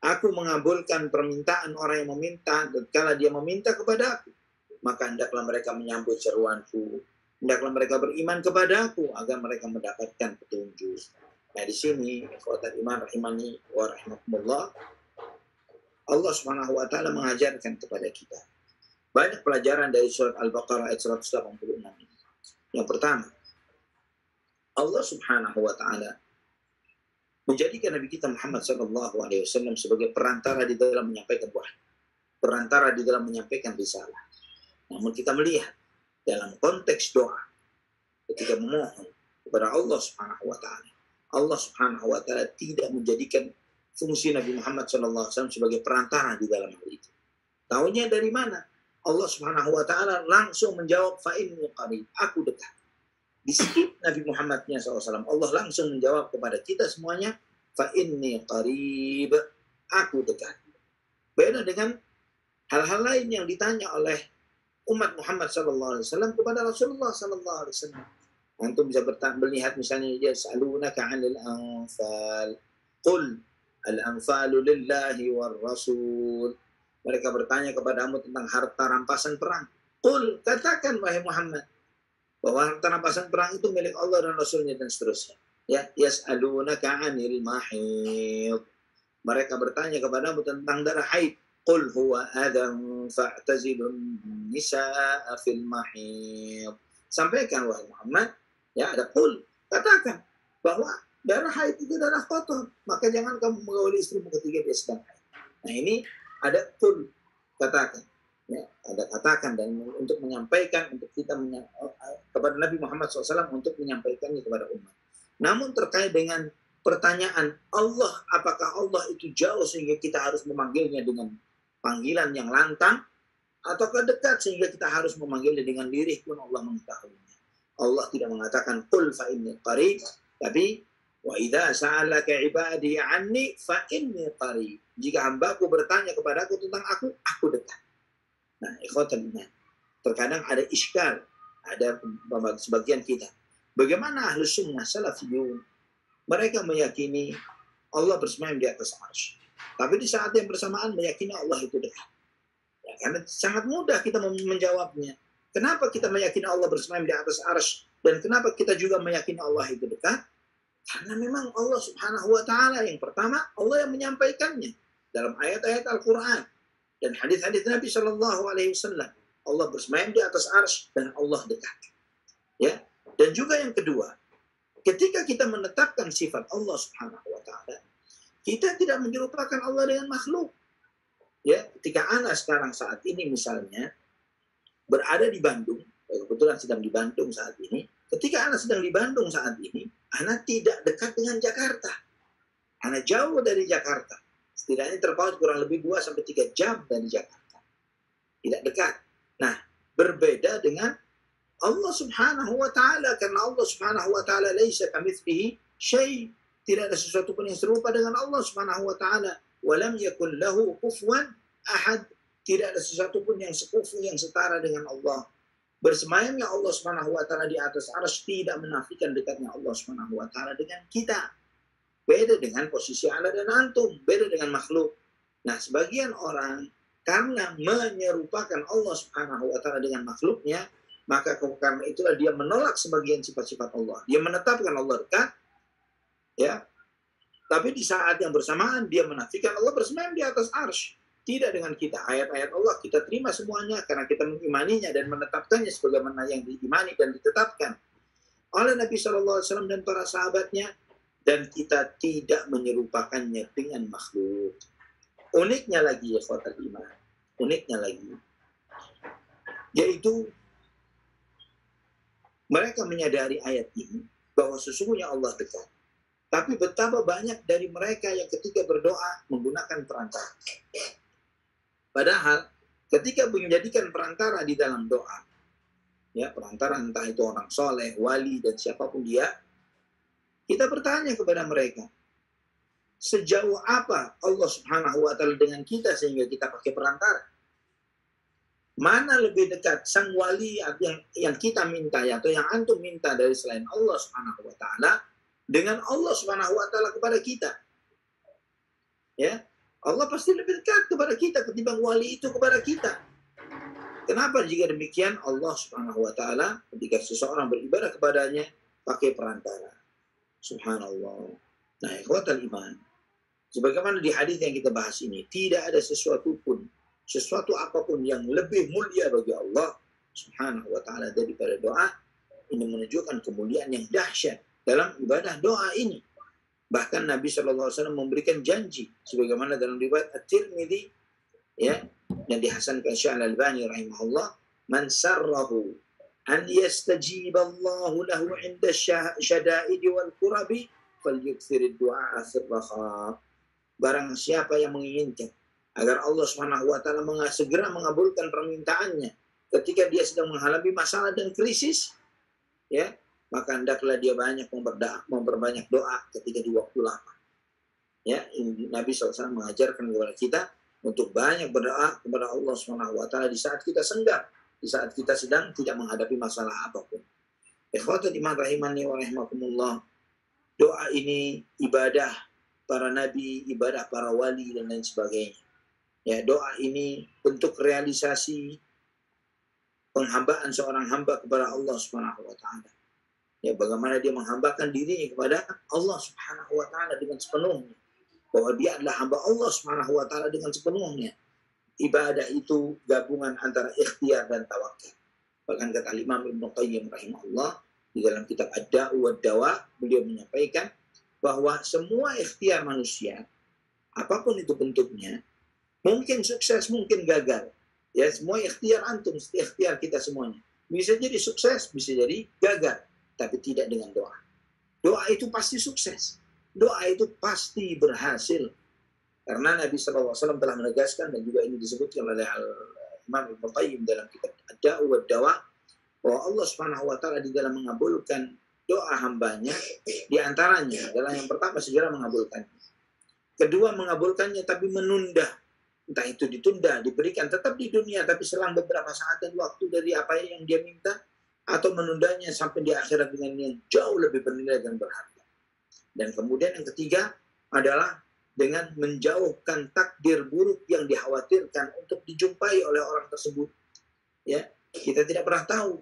Aku mengabulkan permintaan orang yang meminta, dan kala dia meminta kepada aku, maka hendaklah mereka menyambut seruanku. Hendaklah mereka beriman kepadaku agar mereka mendapatkan petunjuk. Nah, di sini ikhwatal iman rahimani wa rahimakumullah, Allah Subhanahu wa taala mengajarkan kepada kita banyak pelajaran dari surat Al-Baqarah ayat 186 ini. Yang pertama, Allah Subhanahu wa taala menjadikan Nabi kita Muhammad sallallahu alaihi wasallam sebagai perantara di dalam menyampaikan wahyu, perantara di dalam menyampaikan risalah. Namun kita melihat dalam konteks doa, ketika memohon kepada Allah Subhanahu wa taala, Allah Subhanahu wa taala tidak menjadikan fungsi Nabi Muhammad sallallahu alaihi wasallam sebagai perantara di dalam hal itu. Tahunya dari mana? Allah Subhanahu wa taala langsung menjawab, fa inni qarib, aku dekat. Di skip Nabi Muhammadnya SAW, Allah langsung menjawab kepada kita semuanya, fa inni qarib, aku dekat. Beda dengan hal-hal lain yang ditanya oleh umat Muhammad SAW kepada Rasulullah SAW. Antum bisa melihat misalnya dia sa'alunaka 'anil anfal, qul al-anfalu lillahi war rasul. Mereka bertanya kepadamu tentang harta rampasan perang. Qul, katakan wahai Muhammad, bahwa harta rampasan perang itu milik Allah dan Rasulnya dan seterusnya. Ya, yas'alunaka 'anil mahid. Mereka bertanya kepadamu tentang darah haid. Qul huwa adan fa'tazilun nisaa fil mahid. Sampaikan wahai Muhammad, ya, ada qul, katakan bahwa darah haid itu darah kotor, maka jangan kamu menggauli istrimu ketika dia sedang haid. Nah, ini ada qul, katakan. Ya, ada katakan, dan untuk menyampaikan, untuk kita kepada Nabi Muhammad SAW untuk menyampaikannya kepada umat. Namun terkait dengan pertanyaan Allah, apakah Allah itu jauh sehingga kita harus memanggilnya dengan panggilan yang lantang, ataukah dekat sehingga kita harus memanggilnya dengan lirih pun Allah mengetahuinya. Allah tidak mengatakan qul fa inni qarib, tapi wa idza sa'alaka ibadi anni fa inni qarib. Jika hambaku bertanya kepadaku tentang aku dekat. Nah, ikhwatan iman, terkadang ada iskal, ada sebagian kita. Bagaimana ahlus sunnah salafiyun? Mereka meyakini Allah bersemayam di atas arsy, tapi di saat yang bersamaan meyakini Allah itu dekat. Ya, karena sangat mudah kita menjawabnya. Kenapa kita meyakini Allah bersemayam di atas arsy, dan kenapa kita juga meyakini Allah itu dekat? Karena memang Allah Subhanahu wa taala yang pertama, Allah yang menyampaikannya dalam ayat-ayat Al-Quran dan hadis-hadis Nabi Shallallahu Alaihi Wasallam. Allah bersemayam di atas arsy dan Allah dekat. Ya, dan juga yang kedua, ketika kita menetapkan sifat Allah Subhanahu Wa Taala, kita tidak menyerupakan Allah dengan makhluk. Ya, ketika ana sekarang saat ini misalnya berada di Bandung, kebetulan sedang di Bandung saat ini, ketika ana sedang di Bandung saat ini, ana tidak dekat dengan Jakarta. Ana jauh dari Jakarta. Setidaknya terpaut kurang lebih 2-3 jam dari Jakarta. Tidak dekat. Nah, berbeda dengan Allah Subhanahu wa taala, karena Allah Subhanahu wa taala laisa kamitslihi syai'. Tidak ada sesuatu pun yang serupa dengan Allah Subhanahu wa taala. Wa lam yakul lahu kufuwan ahad. Tidak ada sesuatu pun yang sekufu, yang setara dengan Allah. Bersemayamnya Allah Subhanahu wa taala di atas arsy tidak menafikan dekatnya Allah Subhanahu wa taala dengan kita. Beda dengan posisi ana dan antum, beda dengan makhluk. Nah, sebagian orang karena menyerupakan Allah Subhanahu wa taala dengan makhluknya, maka karena itulah dia menolak sebagian sifat-sifat Allah. Dia menetapkan Allah dekat, ya. Tapi di saat yang bersamaan dia menafikan Allah bersemayam di atas arsy. Tidak dengan kita. Ayat-ayat Allah kita terima semuanya karena kita mengimaninya dan menetapkannya sebagaimana yang diimani dan ditetapkan oleh Nabi SAW dan para sahabatnya, dan kita tidak menyerupakannya dengan makhluk. Uniknya lagi ya ikhwatal iman, uniknya lagi, yaitu mereka menyadari ayat ini bahwa sesungguhnya Allah dekat. Tapi betapa banyak dari mereka yang ketika berdoa menggunakan perantara. Padahal ketika menjadikan perantara di dalam doa, ya perantara entah itu orang soleh, wali dan siapapun dia, kita bertanya kepada mereka, sejauh apa Allah Subhanahu wa taala dengan kita sehingga kita pakai perantara? Mana lebih dekat sang wali yang kita minta atau yang antum minta dari selain Allah Subhanahu wa taala dengan Allah Subhanahu wa taala kepada kita? Ya, Allah pasti lebih dekat kepada kita ketimbang wali itu kepada kita. Kenapa jika demikian Allah Subhanahu wa taala ketika seseorang beribadah kepadanya pakai perantara? Subhanallah. Nah, ikhwatal iman, sebagaimana di hadis yang kita bahas ini, tidak ada sesuatu apapun yang lebih mulia bagi Allah Subhanahu wa taala daripada doa. Ini menunjukkan kemuliaan yang dahsyat dalam ibadah doa ini. Bahkan Nabi SAW memberikan janji sebagaimana dalam riwayat At-Tirmidzi, ya, yang dihasankan Syekh Al-Albani rahimahullah, man sarrahu an yastajib Allah lahu 'inda syada'id wal kurabi falyukthir ad-du'a sirraha. Barang siapa yang menginginkan agar Allah Subhanahu wa taala segera mengabulkan permintaannya ketika dia sedang menghadapi masalah dan krisis, ya, maka hendaklah dia banyak memperbanyak doa ketika di waktu lapang. Ya, Nabi SAW mengajarkan kepada kita untuk banyak berdoa kepada Allah Subhanahu wa taala di saat kita senggang, di saat kita sedang tidak menghadapi masalah apapun. Ikhwatul iman rahimani wa rahimakumullah. Doa ini ibadah para nabi, ibadah para wali dan lain sebagainya. Ya, doa ini bentuk realisasi penghambaan seorang hamba kepada Allah Subhanahu wa taala. Ya, bagaimana dia menghambakan dirinya kepada Allah Subhanahu wa taala dengan sepenuhnya. Bahwa dia adalah hamba Allah Subhanahu wa taala dengan sepenuhnya. Ibadah itu gabungan antara ikhtiar dan tawakal. Bahkan kata Imam Ibnu Qayyim rahimahullah di dalam kitab Ad-Da'u wad-Dawa, beliau menyampaikan bahwa semua ikhtiar manusia, apapun itu bentuknya, mungkin sukses, mungkin gagal. Ya, semua ikhtiar antum, ikhtiar kita semuanya. Bisa jadi sukses, bisa jadi gagal. Tapi tidak dengan doa. Doa itu pasti sukses. Doa itu pasti berhasil. Karena Nabi SAW telah menegaskan, dan juga ini disebutkan oleh Imam Ibnu Qayyim dalam kitab Ad-Da'u wad-Dawa, bahwa Allah Subhanahu wa taala di dalam mengabulkan doa hambanya, di antaranya adalah yang pertama segera mengabulkan. Kedua mengabulkannya tapi menunda. Entah itu ditunda, diberikan tetap di dunia tapi selang beberapa saat dan waktu dari apa yang dia minta, atau menundanya sampai di akhirat dengan yang jauh lebih bernilai dan berharga. Dan kemudian yang ketiga adalah dengan menjauhkan takdir buruk yang dikhawatirkan untuk dijumpai oleh orang tersebut. Ya, kita tidak pernah tahu.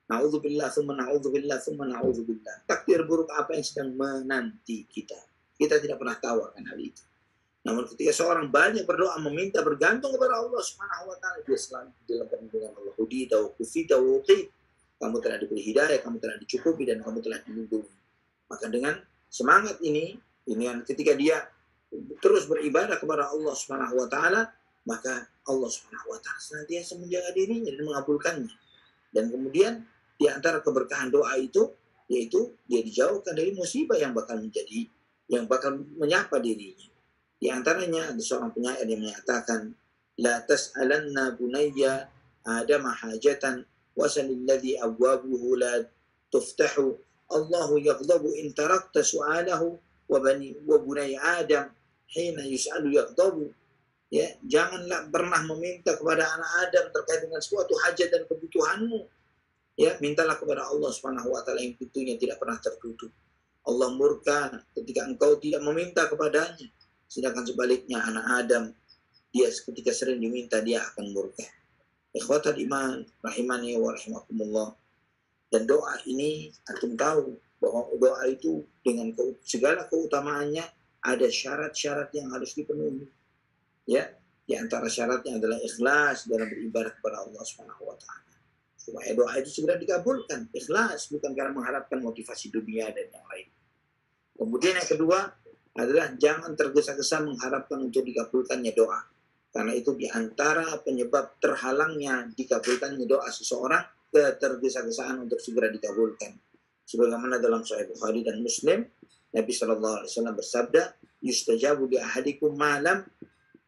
Na'udzubillah, tsumma na'udzubillah, tsumma na'udzubillah. Takdir buruk apa yang sedang menanti kita. Kita tidak pernah tahu akan hal itu. Namun ketika seorang banyak berdoa meminta bergantung kepada Allah Subhanahu wa taala, dia selalu dalam perlindungan Allah. Hudita wa kufita wa uqid. Kamu telah diberi hidayah, kamu telah dicukupi, dan kamu telah dilindungi. Maka dengan semangat ini ketika dia terus beribadah kepada Allah Subhanahu wa taala, maka Allah Subhanahu wa taala senantiasa menjaga dirinya dan mengabulkannya. Dan kemudian di antara keberkahan doa itu yaitu dia dijauhkan dari musibah yang bakal menyapa dirinya. Di antaranya ada seorang penyair yang menyatakan, la tas'alanna bunayya adama hajatan wasalil ladzi abwabuhu la tuftahu Allahu yaghdabu in tarakta su'alahu wa bunay Adam hina yus'alu yaghdabu. Ya, janganlah pernah meminta kepada anak Adam terkait dengan suatu hajat dan kebutuhanmu. Ya, mintalah kepada Allah Subhanahu wa taala yang pintunya tidak pernah tertutup. Allah murka ketika engkau tidak meminta kepadanya. Sedangkan sebaliknya anak Adam, dia ketika sering diminta dia akan murka. Ikhwatal iman rahimani wa rahimakumullah. Dan doa ini antum tahu bahwa doa itu dengan segala keutamaannya ada syarat-syarat yang harus dipenuhi. Ya, di antara syaratnya adalah ikhlas dalam beribadah kepada Allah Subhanahu wa taala. Supaya doa itu segera dikabulkan. Ikhlas bukan karena mengharapkan motivasi dunia dan yang lain. Kemudian yang kedua adalah jangan tergesa-gesa mengharapkan untuk dikabulkannya doa. Karena itu di antara penyebab terhalangnya dikabulkannya doa seseorang, ketergesa-gesaan untuk segera dikabulkan. Sebagaimana dalam Sahih Bukhari dan Muslim, Nabi SAW bersabda, yustajabu bi ahadikum malam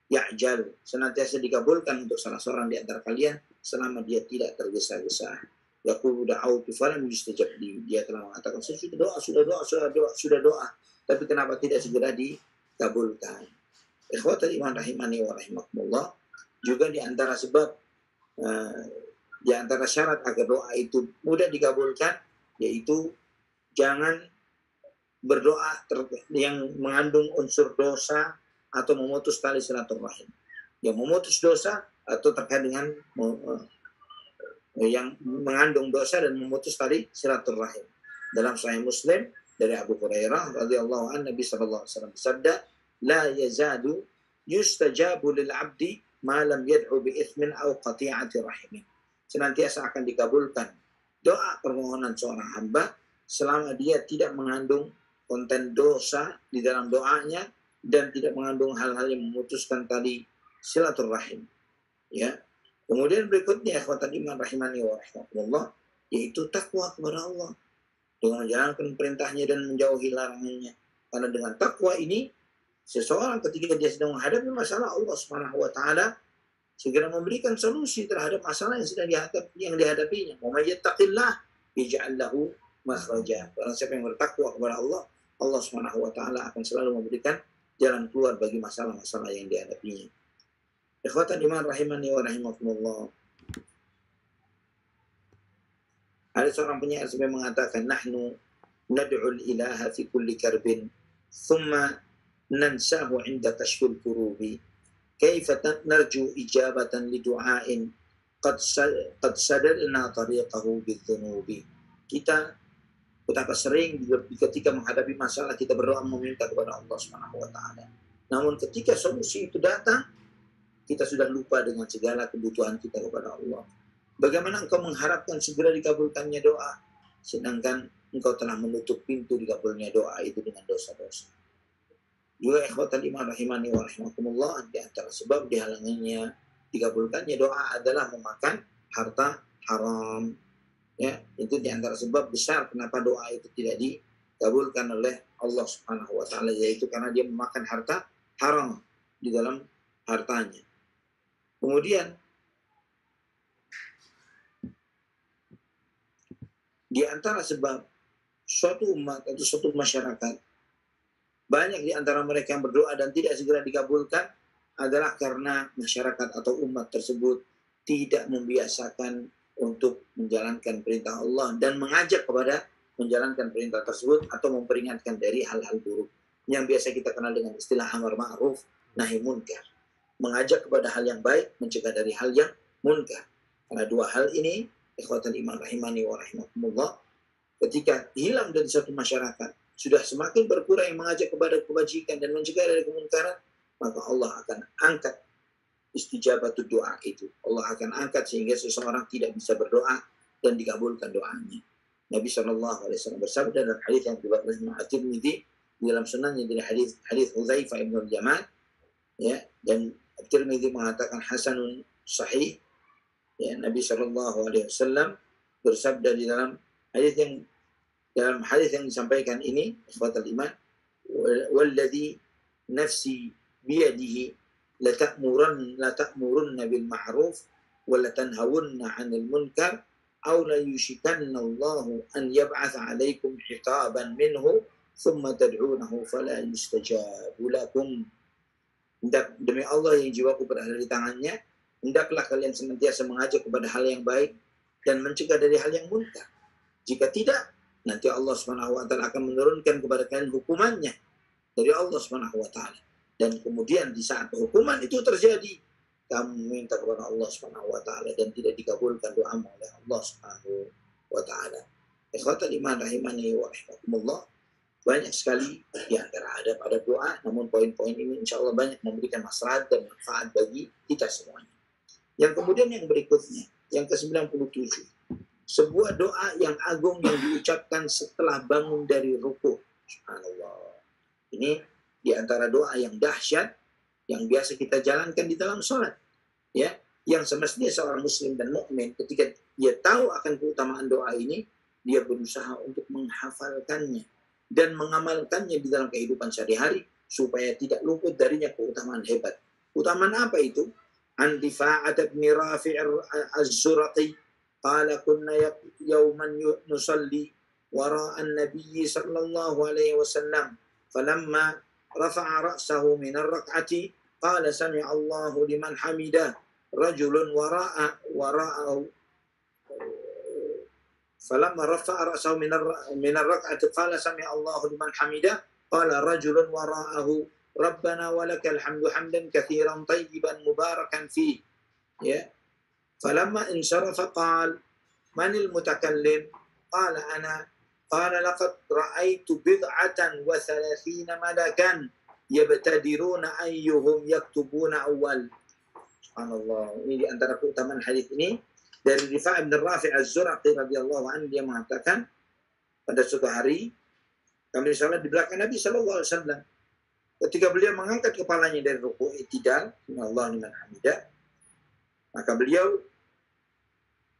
ya'jal, senantiasa dikabulkan untuk salah seorang di antara kalian selama dia tidak tergesa-gesa. Yaqulu da'autu falam yustajab li, dia telah mengatakan saya sudah doa, tapi kenapa tidak segera dikabulkan? Ikhwatul iman rahimani wa rahimakumullah, juga di antara sebab di antara syarat agar doa itu mudah dikabulkan yaitu jangan berdoa yang mengandung unsur dosa atau memutus tali silaturahim. Yang memutus dosa atau terkait dengan yang mengandung dosa dan memutus tali silaturahim. Dalam Sahih Muslim dari Abu Hurairah radhiyallahu anhu, Nabi sallallahu alaihi wasallam bersabda, la yazadu yustajabu lil 'abdi ma lam yad'u bi itsmin aw qati'ati rahim. Senantiasa akan dikabulkan doa permohonan seorang hamba selama dia tidak mengandung konten dosa di dalam doanya dan tidak mengandung hal-hal yang memutuskan tali silaturahim. Ya. Kemudian berikutnya ikhwatan iman rahimani wa rahimakumullah, yaitu takwa kepada Allah dengan menjalankan perintahnya dan menjauhi larangannya. Karena dengan takwa ini seseorang ketika dia sedang menghadapi masalah, Allah Subhanahu wa taala segera memberikan solusi terhadap masalah yang dihadapinya. Wa may yattaqillah yaj'al lahu makhraja. Barang siapa yang bertakwa kepada Allah, Allah Subhanahu wa taala akan selalu memberikan jalan keluar bagi masalah-masalah yang dihadapinya. Ikhwatan iman rahimani wa rahimakumullah. Ada seorang penyair sampai mengatakan, nahnu nad'ul ilaha fi kulli karbin thumma nansahu 'inda kashfil kurubi. Kaifa narju ijabatan li du'ain qad sadadna tariqahu bidzunubi. Kita betapa sering ketika menghadapi masalah kita berdoa meminta kepada Allah Subhanahu wa taala. Namun ketika solusi itu datang, kita sudah lupa dengan segala kebutuhan kita kepada Allah. Bagaimana engkau mengharapkan segera dikabulkannya doa, sedangkan engkau telah menutup pintu dikabulnya doa itu dengan dosa-dosa. Juga ikhwatal iman rahimani wa rahimakumullah, di antara sebab dihalanginya dikabulkannya doa adalah memakan harta haram. Ya, itu di antara sebab besar kenapa doa itu tidak dikabulkan oleh Allah Subhanahu wa taala, yaitu karena dia memakan harta haram di dalam hartanya. Kemudian di antara sebab suatu umat atau suatu masyarakat banyak di antara mereka yang berdoa dan tidak segera dikabulkan adalah karena masyarakat atau umat tersebut tidak membiasakan untuk menjalankan perintah Allah dan mengajak kepada menjalankan perintah tersebut atau memperingatkan dari hal-hal buruk yang biasa kita kenal dengan istilah amar ma'ruf nahi munkar. Mengajak kepada hal yang baik, mencegah dari hal yang munkar. Karena dua hal ini, ikhwatan iman rahimani wa rahimakumullah, ketika hilang dari satu masyarakat, sudah semakin berkurang yang mengajak kepada kebajikan dan mencegah dari kemunkaran, maka Allah akan angkat istijabatul doa itu. Allah akan angkat sehingga seseorang tidak bisa berdoa dan dikabulkan doanya. Nabi SAW bersabda dalam hadis yang diriwayatkan oleh At-Tirmidzi di dalam sunannya dari hadis Hudzaifah bin Yaman, ya, dan Tirmidzi mengatakan hasanun sahih. Ya, Nabi Shallallahu Alaihi Wasallam bersabda di dalam hadis yang disampaikan ini, ikhwatal iman, walladzi nafsi biyadihi la ta'murunna bil ma'ruf wa la tanhawunna 'anil munkar aw la yushikanna Allahu an yab'atsa 'alaikum hitaban minhu thumma tad'unahu fala yustajabu lakum. Demi Allah yang jiwaku berada di tangannya, hendaklah kalian senantiasa mengajak kepada hal yang baik dan mencegah dari hal yang munkar. Jika tidak, nanti Allah Subhanahu wa taala akan menurunkan kepada kalian hukumannya dari Allah Subhanahu wa taala. Dan kemudian di saat hukuman itu terjadi, kamu minta kepada Allah Subhanahu wa taala dan tidak dikabulkan doamu oleh Allah Subhanahu wa taala. Ikhwatal iman rahimani wa rahimakumullah. Banyak sekali di antara pada doa, namun poin-poin ini insya Allah banyak memberikan maslahat dan manfaat bagi kita semuanya. Yang kemudian yang berikutnya, yang ke-97, sebuah doa yang agung yang diucapkan setelah bangun dari ruku. Subhanallah. Ini di antara doa yang dahsyat yang biasa kita jalankan di dalam sholat. Ya, yang semestinya seorang muslim dan mukmin ketika dia tahu akan keutamaan doa ini, dia berusaha untuk menghafalkannya dan mengamalkannya di dalam kehidupan sehari-hari supaya tidak luput darinya keutamaan hebat. Keutamaan apa itu? An Rifa'at bin Rafi' az-Zuraqi qala kunna yawman nusalli wara'a an-nabiy sallallahu alaihi wasallam falamma rafa'a ra'sahu min ar-rak'ati qala sami'a Allahu liman hamidah rajulun wara'ahu falamma rafa'a ra'sahu min ar-rak'ati qala sami'a Allahu liman hamidah qala rajulun wara'ahu rabbana walakal hamdu hamdan katsiran tayyiban mubarakan fi. Ya, falamma insarafa qala manil mutakallim qala ana qala laqad ra'aitu bid'atan wa thalathina malakan yabtadiruna ayyuhum yaktubuna awal. Subhanallah. Ini di antara keutamaan hadis ini dari Rifa' bin Rafi' az-Zuraqi radhiyallahu anhu, dia mengatakan pada suatu hari kami salat di belakang Nabi sallallahu alaihi wasallam. Ketika beliau mengangkat kepalanya dari rukuk i'tidal, Allah liman hamidah, maka beliau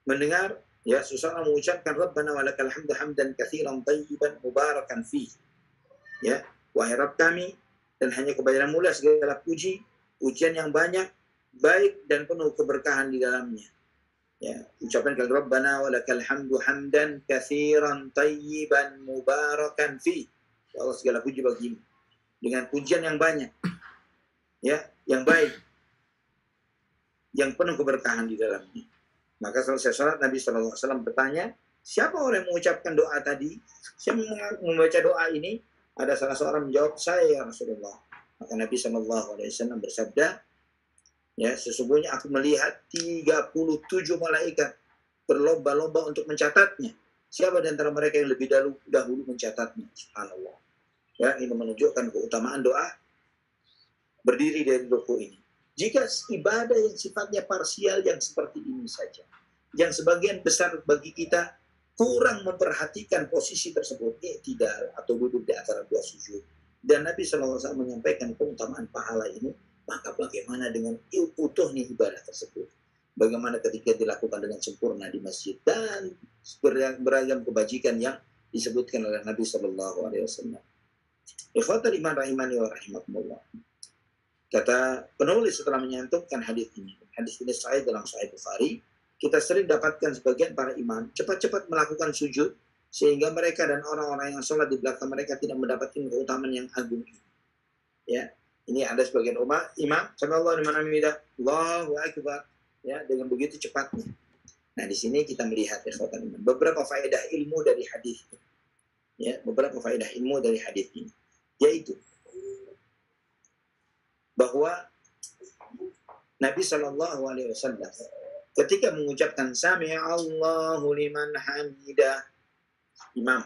mendengar ya seseorang mengucapkan Rabbana walakal hamdu hamdan katsiran tayyiban mubarakan fi. Ya, wahai Rabb kami, dan hanya kepada-Mu lah segala puji, pujian yang banyak, baik dan penuh keberkahan di dalamnya. Ya, ucapan Rabbana walakal hamdu hamdan katsiran tayyiban mubarakan fi. Ya Allah, segala puji bagimu dengan pujian yang banyak, ya, yang baik, yang penuh keberkahan di dalamnya. Maka selesai salat Nabi SAW bertanya, siapa orang yang mengucapkan doa tadi? Siapa yang membaca doa ini? Ada salah seorang menjawab, saya ya Rasulullah. Maka Nabi SAW bersabda, ya, sesungguhnya aku melihat 37 malaikat berlomba-lomba untuk mencatatnya. Siapa di antara mereka yang lebih dahulu mencatatnya? Subhanallah. Ya, ini menunjukkan keutamaan doa berdiri dari ruku ini. Jika ibadah yang sifatnya parsial yang seperti ini saja, yang sebagian besar bagi kita kurang memperhatikan posisi tersebut, i'tidal atau duduk di antara dua sujud, dan Nabi SAW menyampaikan keutamaan pahala ini, maka bagaimana dengan utuhnya ibadah tersebut? Bagaimana ketika dilakukan dengan sempurna di masjid dan beragam kebajikan yang disebutkan oleh Nabi SAW. Ikhwatal iman rahimani wa rahimakumullah. Kata penulis setelah menyantumkan hadis ini sahih dalam Sahih Bukhari, kita sering dapatkan sebagian para imam cepat-cepat melakukan sujud sehingga mereka dan orang-orang yang sholat di belakang mereka tidak mendapatkan keutamaan yang agung ini. Ya, ini ada sebagian imam sallallahu alaihi wasallam Allahu akbar, ya, dengan begitu cepatnya. Nah, di sini kita melihat ikhwatan iman beberapa faedah ilmu dari hadis ini. Ya, beberapa faedah ilmu dari hadis ini, yaitu bahwa Nabi Shallallahu Alaihi Wasallam ketika mengucapkan Sami Allahu liman hamidah, imam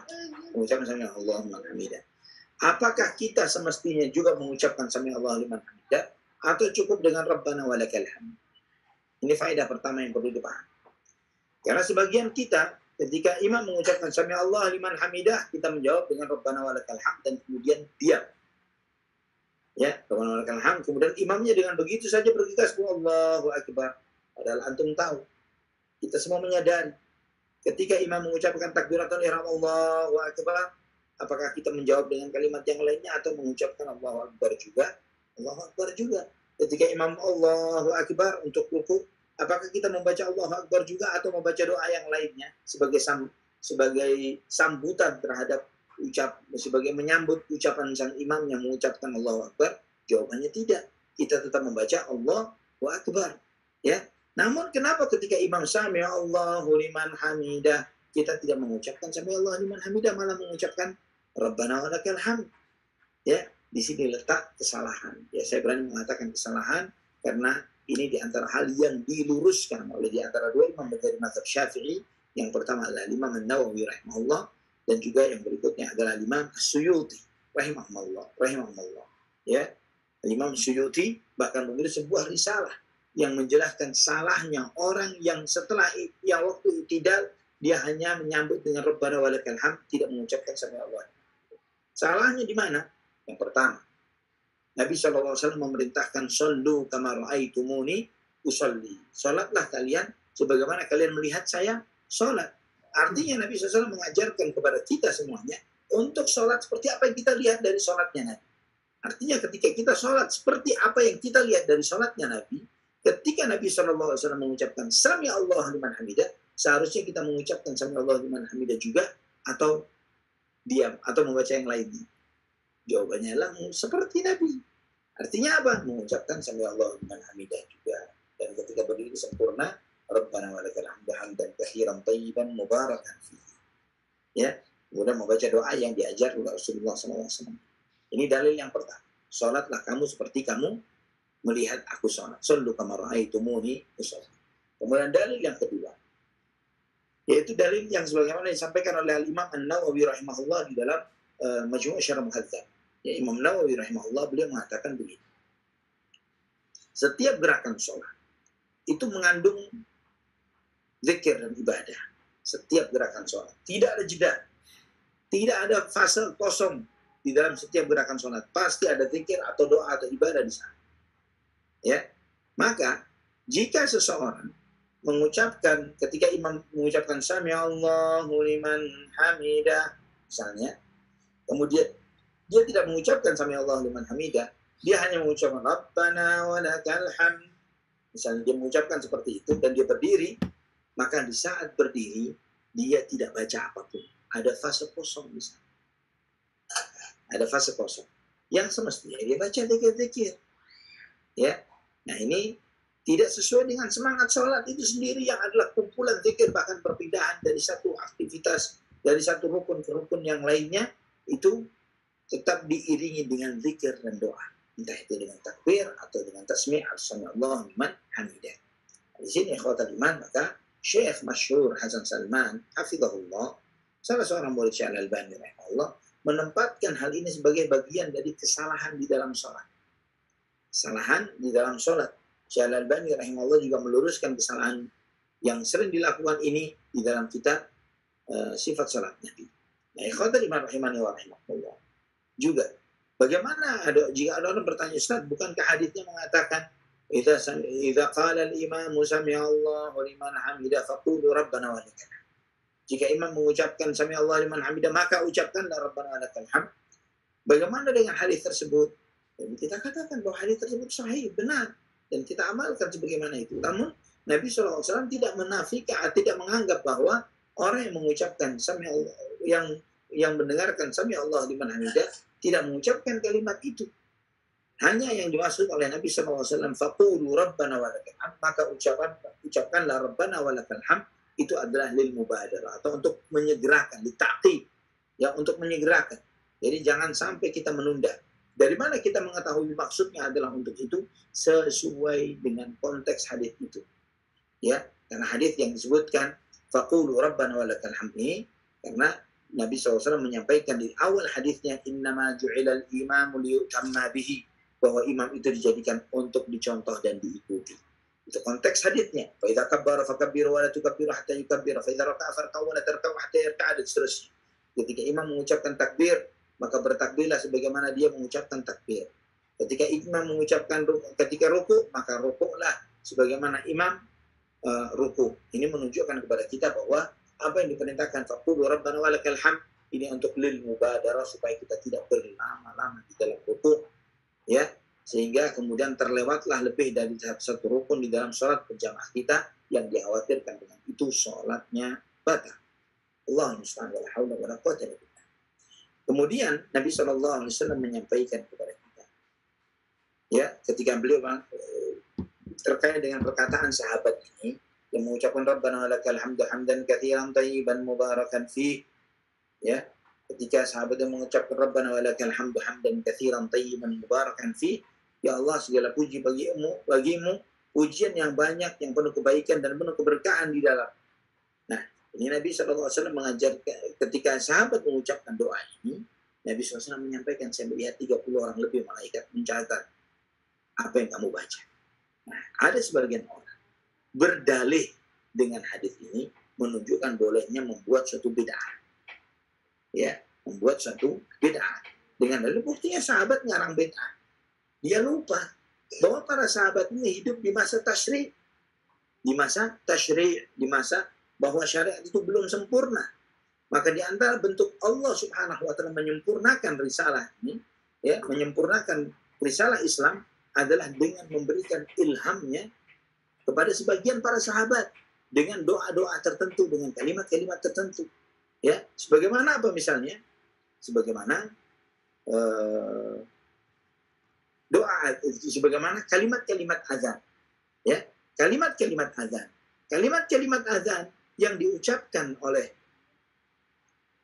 mengucapkan Sami Allahu liman hamidah, apakah kita semestinya juga mengucapkan Sami Allahu liman hamidah atau cukup dengan Rabbana walakal hamd? Ini faedah pertama yang perlu dipahami. Karena sebagian kita ketika imam mengucapkan Sami Allah liman hamidah, kita menjawab dengan Rabbana walakal hamd dan kemudian diam. Ya, Rabbana walakal hamd. Kemudian imamnya dengan begitu saja bergegas, Allahu Akbar. Padahal antum tahu, kita semua menyadari ketika imam mengucapkan takbiratul ihram Allahu Akbar, apakah kita menjawab dengan kalimat yang lainnya atau mengucapkan Allahu Akbar juga? Allahu Akbar juga. Ketika imam Allahu Akbar untuk ruku, apakah kita membaca Allahu Akbar juga atau membaca doa yang lainnya sebagai sambutan terhadap sebagai menyambut ucapan sang imam yang mengucapkan Allahu Akbar? Jawabannya tidak. Kita tetap membaca Allahu Akbar. Ya, namun kenapa ketika imam sami Allahu liman hamidah kita tidak mengucapkan sami Allahu liman hamidah, malah mengucapkan Rabbana walakal hamd? Ya, di sini letak kesalahan. Ya, saya berani mengatakan kesalahan karena ini di antara hal yang diluruskan oleh di antara dua imam dari mazhab Syafi'i. Yang pertama adalah Imam An-Nawawi rahimahullah, dan juga yang berikutnya adalah Imam Suyuti rahimahullah. Ya, Imam Suyuti bahkan menulis sebuah risalah yang menjelaskan salahnya orang yang setelah yang waktu itidal dia hanya menyambut dengan Rabbana walakal hamd, tidak mengucapkan sami Allah. Salahnya di mana? Yang pertama, Nabi SAW memerintahkan sallu kama ra'aitumuni usolli. Salatlah kalian sebagaimana kalian melihat saya salat. Artinya Nabi SAW mengajarkan kepada kita semuanya untuk salat seperti apa yang kita lihat dari salatnya Nabi. Artinya ketika kita salat seperti apa yang kita lihat dari salatnya Nabi, ketika Nabi SAW mengucapkan sami Allah liman hamidah, seharusnya kita mengucapkan sami Allah liman hamidah juga, atau diam atau membaca yang lainnya. Jawabannya adalah seperti Nabi. Artinya apa? Mengucapkan sami Allah liman hamidah juga. Dan ketika berdiri sempurna, Rabbana walakal hamdu hamdan katsiran thayyiban mubarakan fihi. Ya, kemudian membaca doa yang diajar oleh Rasulullah SAW. Ini dalil yang pertama. Salatlah kamu seperti kamu melihat aku salat. Sallu kama ra'aitumuni usolli. Kemudian dalil yang kedua, yaitu dalil yang sebagaimana disampaikan oleh Imam An-Nawawi rahimahullah di dalam Majmu' Syarah Muhadzab. Ya, Imam Nawawi rahimahullah beliau mengatakan begini. Setiap gerakan sholat itu mengandung zikir dan ibadah. Setiap gerakan sholat. Tidak ada jeda. Tidak ada fase kosong di dalam setiap gerakan sholat. Pasti ada zikir atau doa atau ibadah di sana. Ya, maka jika seseorang mengucapkan, ketika imam mengucapkan sami Allahu liman hamidah misalnya, kemudian dia tidak mengucapkan sami Allahu liman hamidah, dia hanya mengucapkan Rabbana walakal hamd, misalnya dia mengucapkan seperti itu dan dia berdiri, maka di saat berdiri dia tidak baca apapun, ada fase kosong di sana, ada fase kosong yang semestinya dia baca zikir-zikir. Ya, nah ini tidak sesuai dengan semangat sholat itu sendiri yang adalah kumpulan zikir, bahkan perpindahan dari satu aktivitas, dari satu rukun ke rukun yang lainnya, itu tetap diiringi dengan zikir dan doa. Entah itu dengan takbir atau dengan tasmi' as-sami-Allah liman hamidah. Di sini ikhwatal iman, maka Syekh masyhur Hasan Salman, hafizahullah, salah seorang murid Syekh Al-Albani rahimahullah, menempatkan hal ini sebagai bagian dari kesalahan di dalam sholat. Kesalahan di dalam sholat. Syekh Al-Albani rahimahullah juga meluruskan kesalahan yang sering dilakukan ini di dalam kitab sifat sholat Nabi. Nah, ikhwatal iman rahimani wa rahimahullah. Juga, bagaimana jika ada orang bertanya, Ustaz, bukankah hadisnya mengatakan idza qala al-imam sami Allahu liman hamidah faqulu rabbana wa lakal hamd. Jika imam mengucapkan sami Allah liman hamidah, maka ucapkanlah rabbana wa lakal hamd. Bagaimana dengan hadis tersebut? Dan kita katakan bahwa hadis tersebut sahih, benar, dan kita amalkan sebagaimana itu. Namun Nabi SAW tidak menafikan, tidak menganggap bahwa orang yang mengucapkan sami Allah, yang mendengarkan sami Allah liman hamidah tidak mengucapkan kalimat itu. Hanya yang dimaksud oleh Nabi SAW, faqulu rabbana walakal hamd, maka ucapkanlah rabbana walakal hamd, itu adalah lil mubadarah, atau untuk menyegerakan, ditaqib, ya, untuk menyegerakan. Jadi jangan sampai kita menunda. Dari mana kita mengetahui maksudnya adalah untuk itu? Sesuai dengan konteks hadis itu. Ya, karena hadis yang disebutkan faqulu rabbana walakal hamd ini, karena Nabi SAW menyampaikan di awal hadisnya, innama ju'ilal imamu liyutamma bihi, bahwa imam itu dijadikan untuk dicontoh dan diikuti. Itu konteks hadisnya. Fa idza kabbara fakabbiru wa la tukabbiru hatta yukabbira, fa idza raka'a farka'u wa la tarka'u hatta yarka'a, dan seterusnya. Ketika imam mengucapkan takbir, maka bertakbirlah sebagaimana dia mengucapkan takbir. Ketika imam mengucapkan ketika ruku, maka rukuklah sebagaimana imam ruku. Ini menunjukkan kepada kita bahwa apa yang diperintahkan faqulu rabbana walakal hamd ini untuk lil mubadarah supaya kita tidak berlama-lama di dalam ruku, ya, sehingga kemudian terlewatlah lebih dari satu rukun di dalam sholat berjamaah kita yang dikhawatirkan dengan itu sholatnya batal. Allah musta'an wala haula wala quwwata illa billah. Kemudian Nabi SAW menyampaikan kepada kita, ya, ketika beliau terkait dengan perkataan sahabat ini yang mengucapkan Rabbana walakal hamdu hamdan katsiran thayyiban mubarakan fi, ya, ketika sahabat yang mengucapkan Rabbana walakal hamdu hamdan katsiran thayyiban mubarakan fi, ya Allah segala puji bagimu pujian yang banyak yang penuh kebaikan dan penuh keberkahan di dalam. Nah, ini Nabi SAW mengajarkan ketika sahabat mengucapkan doa ini, Nabi SAW menyampaikan, saya melihat 30 orang lebih malaikat mencatat apa yang kamu baca. Nah, ada sebagian orang berdalih dengan hadis ini menunjukkan bolehnya membuat suatu bid'ah. Ya, membuat suatu bid'ah. Dengan dalil buktinya sahabat ngarang bid'ah. Dia lupa bahwa para sahabat ini hidup di masa tasyri'. Di masa bahwa syariat itu belum sempurna. Maka di antara bentuk Allah Subhanahu wa taala menyempurnakan risalah ini, ya, menyempurnakan risalah Islam adalah dengan memberikan ilhamnya kepada sebagian para sahabat dengan doa-doa tertentu, dengan kalimat-kalimat tertentu. Ya, sebagaimana apa misalnya? Sebagaimana doa, sebagaimana kalimat-kalimat azan. Ya, kalimat-kalimat azan. Kalimat-kalimat azan yang diucapkan oleh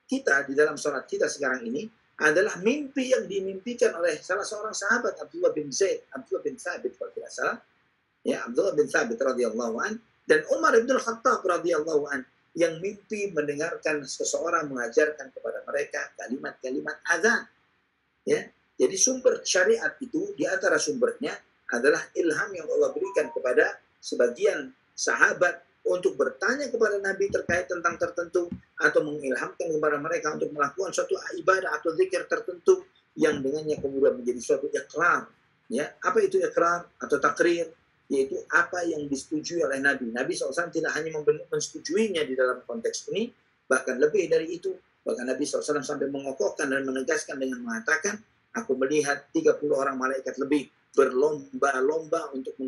kita di dalam sholat kita sekarang ini adalah mimpi yang dimimpikan oleh salah seorang sahabat, Abdullah bin Thabit kalau tidak salah. Ya, Abdullah bin Thabit radhiyallahu an dan Umar bin Khattab radhiyallahu an yang mimpi mendengarkan seseorang mengajarkan kepada mereka kalimat-kalimat azan. Ya, jadi sumber syariat itu di antara sumbernya adalah ilham yang Allah berikan kepada sebagian sahabat untuk bertanya kepada Nabi terkait tentang tertentu atau mengilhamkan kepada mereka untuk melakukan suatu ibadah atau zikir tertentu yang dengannya kemudian menjadi suatu ikrar. Ya, apa itu ikrar atau takrir? Yaitu apa yang disetujui oleh Nabi. Nabi SAW tidak hanya mensetujuinya di dalam konteks ini, bahkan lebih dari itu. Bahkan Nabi SAW sampai mengokohkan dan menegaskan dengan mengatakan, aku melihat 30 orang malaikat lebih berlomba-lomba untuk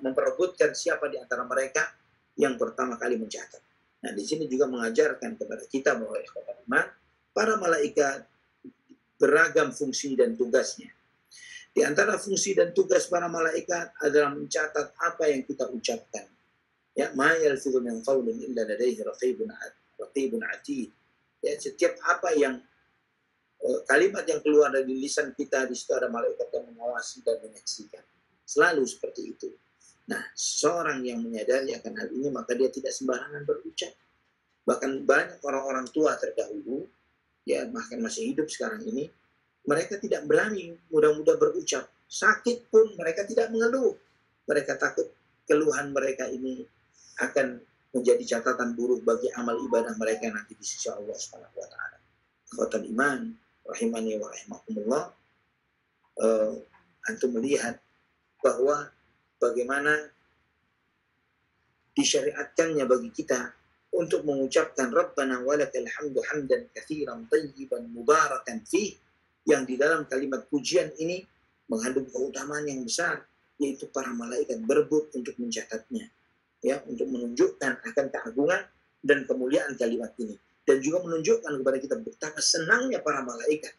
memperebutkan siapa di antara mereka yang pertama kali mencatat. Nah, di sini juga mengajarkan kepada kita bahwa iman, para malaikat beragam fungsi dan tugasnya. Di antara fungsi dan tugas para malaikat adalah mencatat apa yang kita ucapkan. Ya, ma yalfidhu min qawlin illa ladayhi raqibun atid. Ya, setiap apa yang kalimat yang keluar dari lisan kita, di situ ada malaikat yang mengawasi dan menyaksikan. Selalu seperti itu. Nah, seorang yang menyadari akan hal ini, maka dia tidak sembarangan berucap. Bahkan banyak orang-orang tua terdahulu, ya bahkan masih hidup sekarang ini, mereka tidak berani mudah-mudah berucap. Sakit pun mereka tidak mengeluh. Mereka takut keluhan mereka ini akan menjadi catatan buruk bagi amal ibadah mereka nanti di sisi Allah Subhanahu wa taala. Ikhwatul iman, rahimani wa rahimakumullah. Antum melihat bahwa bagaimana disyariatkannya bagi kita untuk mengucapkan Rabbana walakal hamdu hamdan katsiran thayyiban mubarakan fi, yang di dalam kalimat pujian ini mengandung keutamaan yang besar, yaitu para malaikat berebut untuk mencatatnya, ya, untuk menunjukkan akan keagungan dan kemuliaan kalimat ini, dan juga menunjukkan kepada kita betapa senangnya para malaikat,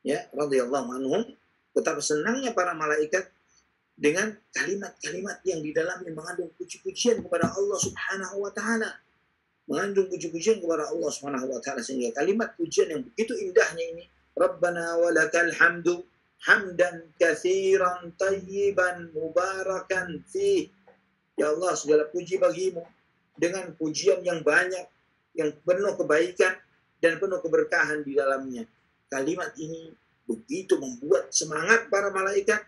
ya, radhiyallahu anhum, betapa senangnya para malaikat dengan kalimat-kalimat yang di dalamnya mengandung puji-pujian kepada Allah Subhanahu wa taala. Mengandung puji-pujian kepada Allah Subhanahu wa taala, sehingga kalimat pujian yang begitu indahnya ini, Rabbana walakal hamdu hamdan katsiran thayyiban mubarakan fi. Ya Allah, segala puji bagimu dengan pujian yang banyak, yang penuh kebaikan dan penuh keberkahan di dalamnya. Kalimat ini begitu membuat semangat para malaikat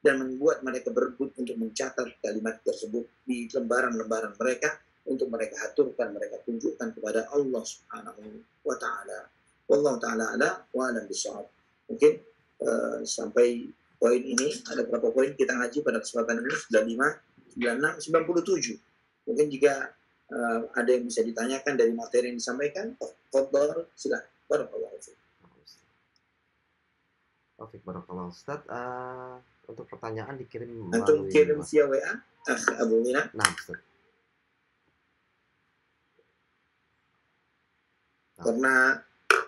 dan membuat mereka berebut untuk mencatat kalimat tersebut di lembaran-lembaran mereka untuk mereka aturkan, mereka tunjukkan kepada Allah Subhanahu wa taala. Wallahu taala ala wa alam bisawab. Mungkin sampai poin ini, ada berapa poin kita ngaji pada kesempatan ini, 95, 96, 97. Mungkin jika ada yang bisa ditanyakan dari materi yang disampaikan, fadhal, silakan. Barakallahu fiik. Taufik barakallah Ustaz. Untuk pertanyaan dikirim Antum melalui kirim via WA, Abu Mina. Nah, Ustaz. Karena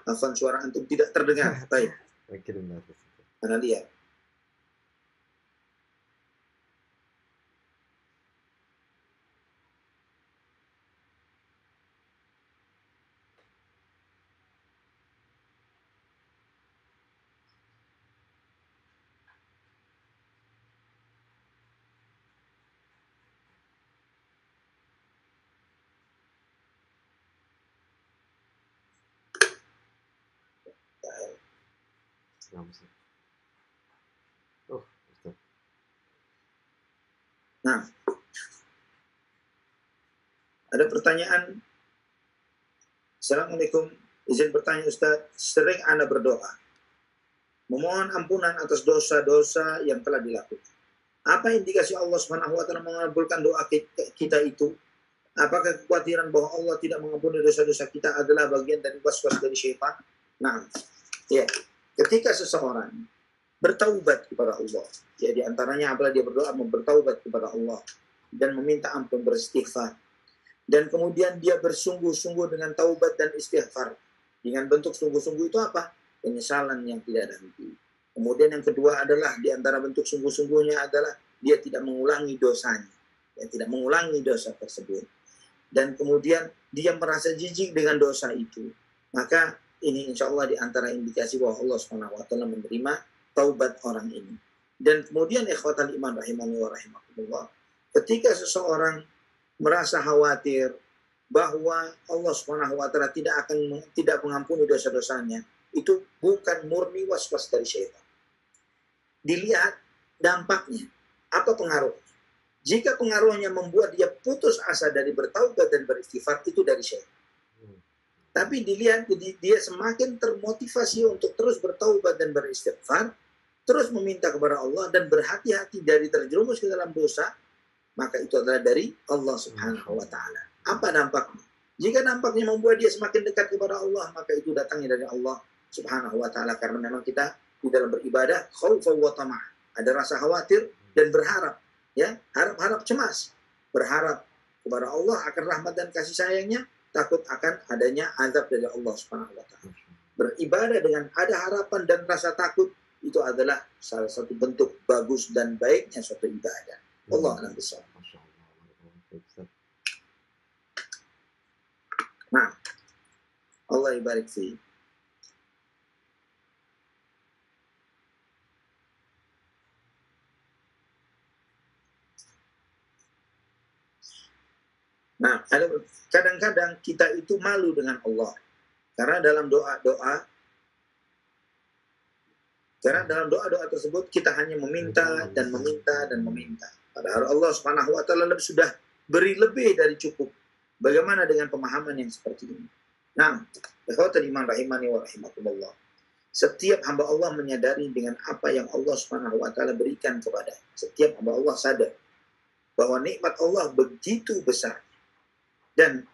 hafal suara antum tidak terdengar. Baik. Kirim dari Mana lihat. Ustaz. Nah, ada pertanyaan. Assalamualaikum, izin bertanya Ustaz, sering Anda berdoa memohon ampunan atas dosa-dosa yang telah dilakukan. Apa indikasi Allah Subhanahu wa taala mengabulkan doa kita itu? Apakah kekhawatiran bahwa Allah tidak mengampuni dosa-dosa kita adalah bagian dari was-was dari syaitan? Nah, ya, ketika seseorang bertaubat kepada Allah, ya di antaranya apabila dia berdoa bertaubat kepada Allah dan meminta ampun, beristighfar, dan kemudian dia bersungguh-sungguh dengan taubat dan istighfar. Dengan bentuk sungguh-sungguh itu apa? Penyesalan yang tidak ada henti. Kemudian yang kedua adalah di antara bentuk sungguh-sungguhnya adalah dia tidak mengulangi dosanya. Dia tidak mengulangi dosa tersebut. Dan kemudian dia merasa jijik dengan dosa itu. Maka ini insya Allah di antara indikasi bahwa Allah SWT menerima taubat orang ini. Dan kemudian ikhwatal iman rahimani wa rahimakumullah, ketika seseorang merasa khawatir bahwa Allah Subhanahu wa taala tidak mengampuni dosa-dosanya, itu bukan murni was-was dari syaitan. Dilihat dampaknya, apa pengaruhnya. Jika pengaruhnya membuat dia putus asa dari bertaubat dan beristighfar, itu dari syaitan. Tapi dilihat dia semakin termotivasi untuk terus bertaubat dan beristighfar, terus meminta kepada Allah dan berhati-hati dari terjerumus ke dalam dosa, maka itu adalah dari Allah Subhanahu wa taala. Apa dampaknya? Jika dampaknya membuat dia semakin dekat kepada Allah, maka itu datangnya dari Allah Subhanahu wa taala, karena memang kita di dalam beribadah khaufan wa tama'an. Ada rasa khawatir dan berharap, ya, harap-harap cemas, berharap kepada Allah akan rahmat dan kasih sayangnya, takut akan adanya azab dari Allah Subhanahu wa taala. Beribadah dengan ada harapan dan rasa takut, itu adalah salah satu bentuk bagus dan baiknya suatu ibadah. Allah alam bisawab. Nah, Allah ibarik fi. Nah, kadang-kadang kita itu malu dengan Allah. Karena dalam doa-doa tersebut kita hanya meminta dan meminta dan meminta. Padahal Allah Subhanahu wa taala sudah beri lebih dari cukup. Bagaimana dengan pemahaman yang seperti ini? Nah, ikhwatul iman rahimani wa rahimakumullah. Setiap hamba Allah menyadari dengan apa yang Allah Subhanahu wa taala berikan kepada. Setiap hamba Allah sadar bahwa nikmat Allah begitu besar. Dan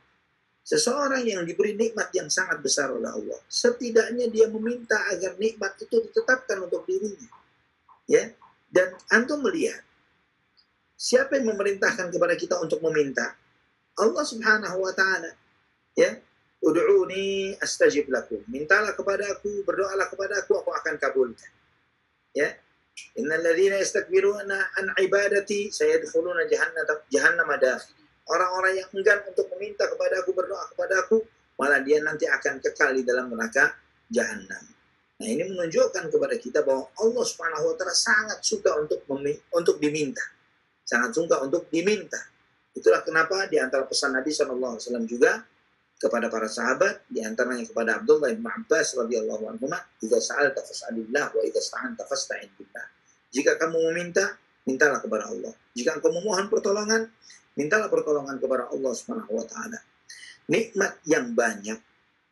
seseorang yang diberi nikmat yang sangat besar oleh Allah, setidaknya dia meminta agar nikmat itu ditetapkan untuk dirinya. Ya. Dan antum melihat siapa yang memerintahkan kepada kita untuk meminta? Allah Subhanahu wa taala. Ya. Ud'uni astajib lakum. Mintalah kepada aku, berdoalah kepada aku akan kabulkan. Ya. Innal ladzina yastakbiruna an ibadati sayadkhuluna jahannam dakhili. Orang-orang yang enggan untuk meminta kepada aku, berdoa kepada aku, malah dia nanti akan kekal di dalam neraka jahanam. Nah, ini menunjukkan kepada kita bahwa Allah Subhanahu wa taala sangat suka untuk diminta. Sangat suka untuk diminta. Itulah kenapa di antara pesan Nabi sallallahu alaihi wasallam juga kepada para sahabat, di antaranya kepada Abdullah bin Abbas radhiyallahu anhu, "Idza sa'alta fas'alillah wa idza sta'anta fasta'in billah." Jika kamu meminta, mintalah kepada Allah. Jika kamu memohon pertolongan, mintalah pertolongan kepada Allah Subhanahu wa taala. Nikmat yang banyak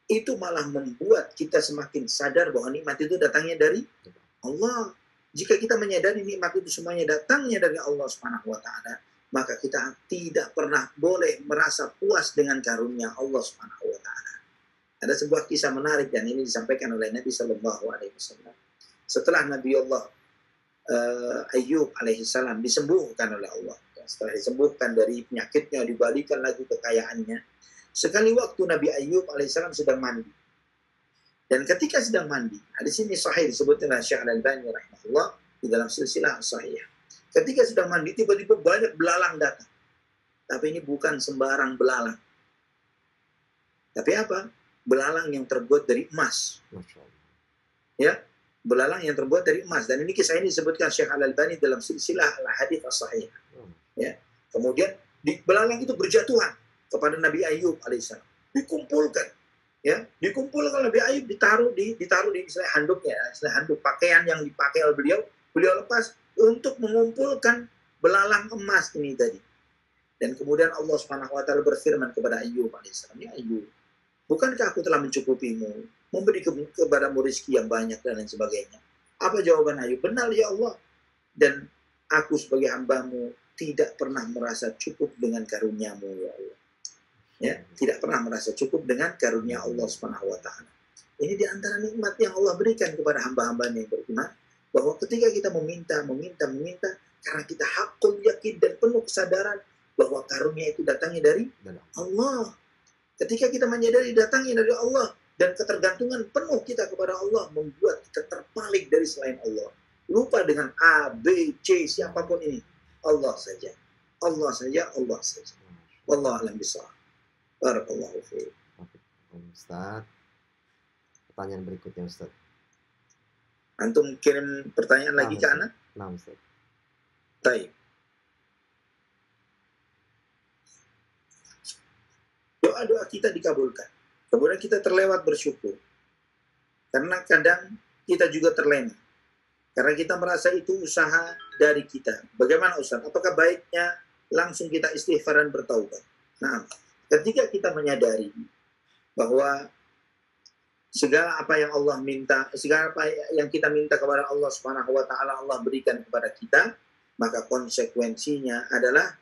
itu malah membuat kita semakin sadar bahwa nikmat itu datangnya dari Allah. Jika kita menyadari nikmat itu semuanya datangnya dari Allah Subhanahu wa taala, maka kita tidak pernah boleh merasa puas dengan karunia Allah Subhanahu wa taala. Ada sebuah kisah menarik dan ini disampaikan oleh Nabi Shallallahu alaihi wasallam. Setelah Nabi Allah Ayyub alaihissalam disembuhkan oleh Allah. Setelah disembuhkan dari penyakitnya, dibalikan lagi kekayaannya. Sekali waktu Nabi Ayyub alaihissalam sedang mandi. Dan ketika sedang mandi, di sini sahih disebutkan oleh Syekh Al-Albani rahimahullah di dalam silsilah sahih. Ketika sedang mandi, tiba-tiba banyak belalang datang. Tapi ini bukan sembarang belalang. Tapi apa? Belalang yang terbuat dari emas. Ya, belalang yang terbuat dari emas. Dan ini kisah ini disebutkan Syekh Al-Albani dalam silsilah al-hadits as-sahih. Ya. Kemudian belalang itu berjatuhan kepada Nabi Ayyub alaihissalam. Dikumpulkan, ya, dikumpulkan Nabi Ayyub, ditaruh di istilah handuknya, istilah handuk pakaian yang dipakai oleh beliau lepas untuk mengumpulkan belalang emas ini tadi. Dan kemudian Allah Subhanahu wa taala berfirman kepada Ayyub alaihissalam, "Ya Ayyub, bukankah aku telah mencukupimu, memberi kepadamu rezeki yang banyak dan lain sebagainya?" Apa jawaban Ayyub? "Benar ya Allah, dan aku sebagai hambamu tidak pernah merasa cukup dengan karuniamu ya Allah." Ya, tidak pernah merasa cukup dengan karunia Allah Subhanahu wa taala. Ini di antara nikmat yang Allah berikan kepada hamba-hambanya yang beriman, bahwa ketika kita meminta karena kita hakul yakin dan penuh kesadaran bahwa karunia itu datangnya dari Allah. Ketika kita menyadari datangnya dari Allah dan ketergantungan penuh kita kepada Allah membuat kita terpaling dari selain Allah. Lupa dengan A, B, C, siapapun ini. Allah saja. Allah saja, Allah saja. Wallahu a'lam bishawab. Barakallahu fiik. Ustaz. Pertanyaan berikutnya, Ustaz. Antum kirim pertanyaan lagi ke anak? Nah, Ustaz. Baik. Doa-doa kita dikabulkan. Kemudian kita terlewat bersyukur. Karena kadang kita juga terlena. Karena kita merasa itu usaha dari kita. Bagaimana Ustaz? Apakah baiknya langsung kita istighfar dan bertaubat? Nah, ketika kita menyadari bahwa segala apa yang Allah minta, segala apa yang kita minta kepada Allah Subhanahu wa taala Allah berikan kepada kita, maka konsekuensinya adalah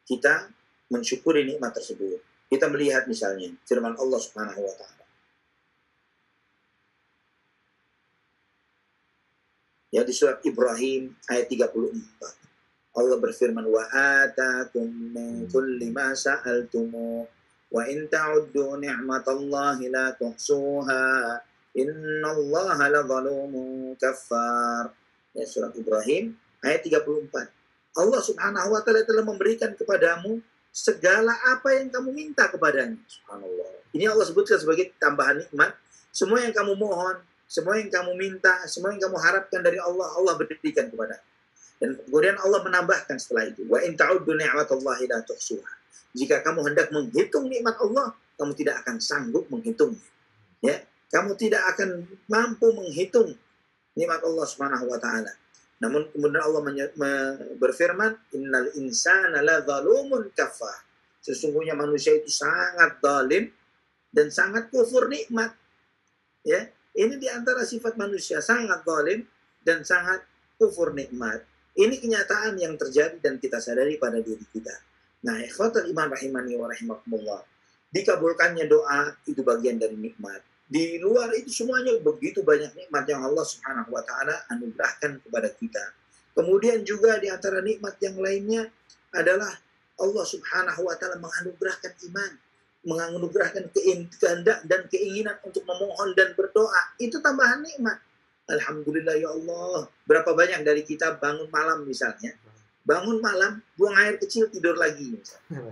kita mensyukuri nikmat tersebut. Kita melihat misalnya firman Allah Subhanahu wa taala. Ya, di surat Ibrahim ayat 34. Allah berfirman, "Wa atakum min kulli ma sa'altumu wa in ta'uddu ni'matallahi la tuhsuha innallaha ladzalumun kafar." Ya, surat Ibrahim ayat 34. Allah Subhanahu wa taala telah memberikan kepadamu segala apa yang kamu minta kepadanya. Subhanallah. Ini Allah sebutkan sebagai tambahan nikmat. Semua yang kamu mohon, semua yang kamu minta, semua yang kamu harapkan dari Allah, Allah berikan kepada. Dan kemudian Allah menambahkan setelah itu, "Wa in ta'uddu ni'matallahi la tuhsuha." Jika kamu hendak menghitung nikmat Allah, kamu tidak akan sanggup menghitungnya. Ya, kamu tidak akan mampu menghitung nikmat Allah Subhanahu wa taala. Namun kemudian Allah berfirman, "Innal insana la zalumun kafar." Sesungguhnya manusia itu sangat zalim dan sangat kufur nikmat. Ya, ini di antara sifat manusia, sangat zalim dan sangat kufur nikmat. Ini kenyataan yang terjadi dan kita sadari pada diri kita. Nah, ikhwatul iman rahimani wa rahimakumullah. Dikabulkannya doa itu bagian dari nikmat. Di luar itu semuanya begitu banyak nikmat yang Allah Subhanahu wa taala anugerahkan kepada kita. Kemudian juga di antara nikmat yang lainnya adalah Allah Subhanahu wa taala menganugerahkan iman, menganugerahkan kehendak dan keinginan untuk memohon dan berdoa. Itu tambahan nikmat. Alhamdulillah ya Allah. Berapa banyak dari kita bangun malam misalnya, bangun malam, buang air kecil, tidur lagi misalnya.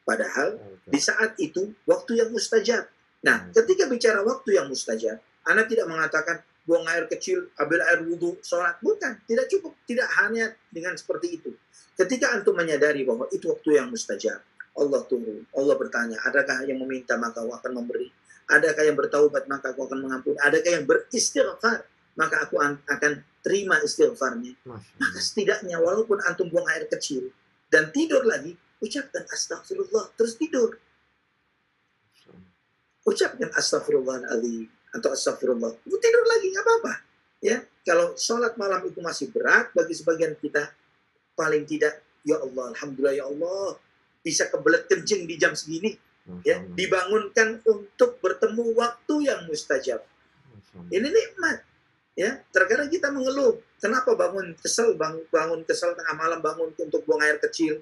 Padahal di saat itu waktu yang mustajab. Nah, ketika bicara waktu yang mustajab, Anda tidak mengatakan buang air kecil, ambil air wudhu, sholat. Bukan, tidak cukup. Tidak hanya dengan seperti itu. Ketika antum menyadari bahwa itu waktu yang mustajab, Allah tunggu, Allah bertanya, adakah yang meminta maka aku akan memberi? Adakah yang bertaubat maka aku akan mengampuni? Adakah yang beristighfar maka aku akan terima istighfarnya? Maka setidaknya walaupun antum buang air kecil dan tidur lagi, ucapkan astagfirullah, terus tidur. Ucapkan astagfirullahaladzim, atau astagfirullah, tidur lagi nggak apa-apa. Ya, kalau sholat malam itu masih berat bagi sebagian kita, paling tidak, ya Allah, alhamdulillah ya Allah, bisa kebelet kencing di jam segini, ya, dibangunkan untuk bertemu waktu yang mustajab. Ini nikmat. Ya, terkadang kita mengeluh, kenapa bangun kesel, bangun kesel tengah malam, bangun untuk buang air kecil,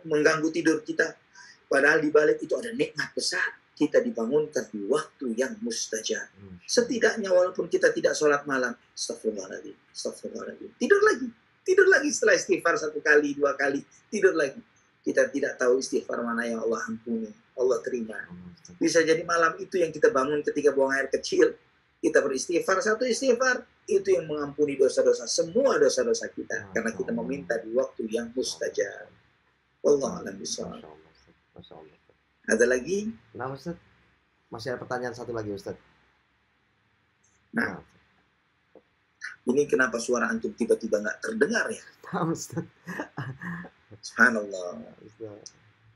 mengganggu tidur kita. Padahal di balik itu ada nikmat besar. Kita dibangunkan di waktu yang mustajab. Setidaknya walaupun kita tidak sholat malam, astagfirullahaladzim, astagfirullahaladzim, tidur lagi setelah istighfar 1 kali, 2 kali, tidur lagi. Kita tidak tahu istighfar mana yang Allah ampuni, Allah terima. Bisa jadi malam itu yang kita bangun ketika buang air kecil, kita beristighfar, 1 istighfar, itu yang mengampuni dosa-dosa, semua dosa-dosa kita, karena kita meminta di waktu yang mustajab. Wallahu a'lam bishawab. Ada lagi? Nah, Ustaz. Masih ada pertanyaan satu lagi, Ustaz. Nah, ini kenapa suara antum tiba-tiba nggak terdengar ya? Tahu, Ustaz. Subhanallah.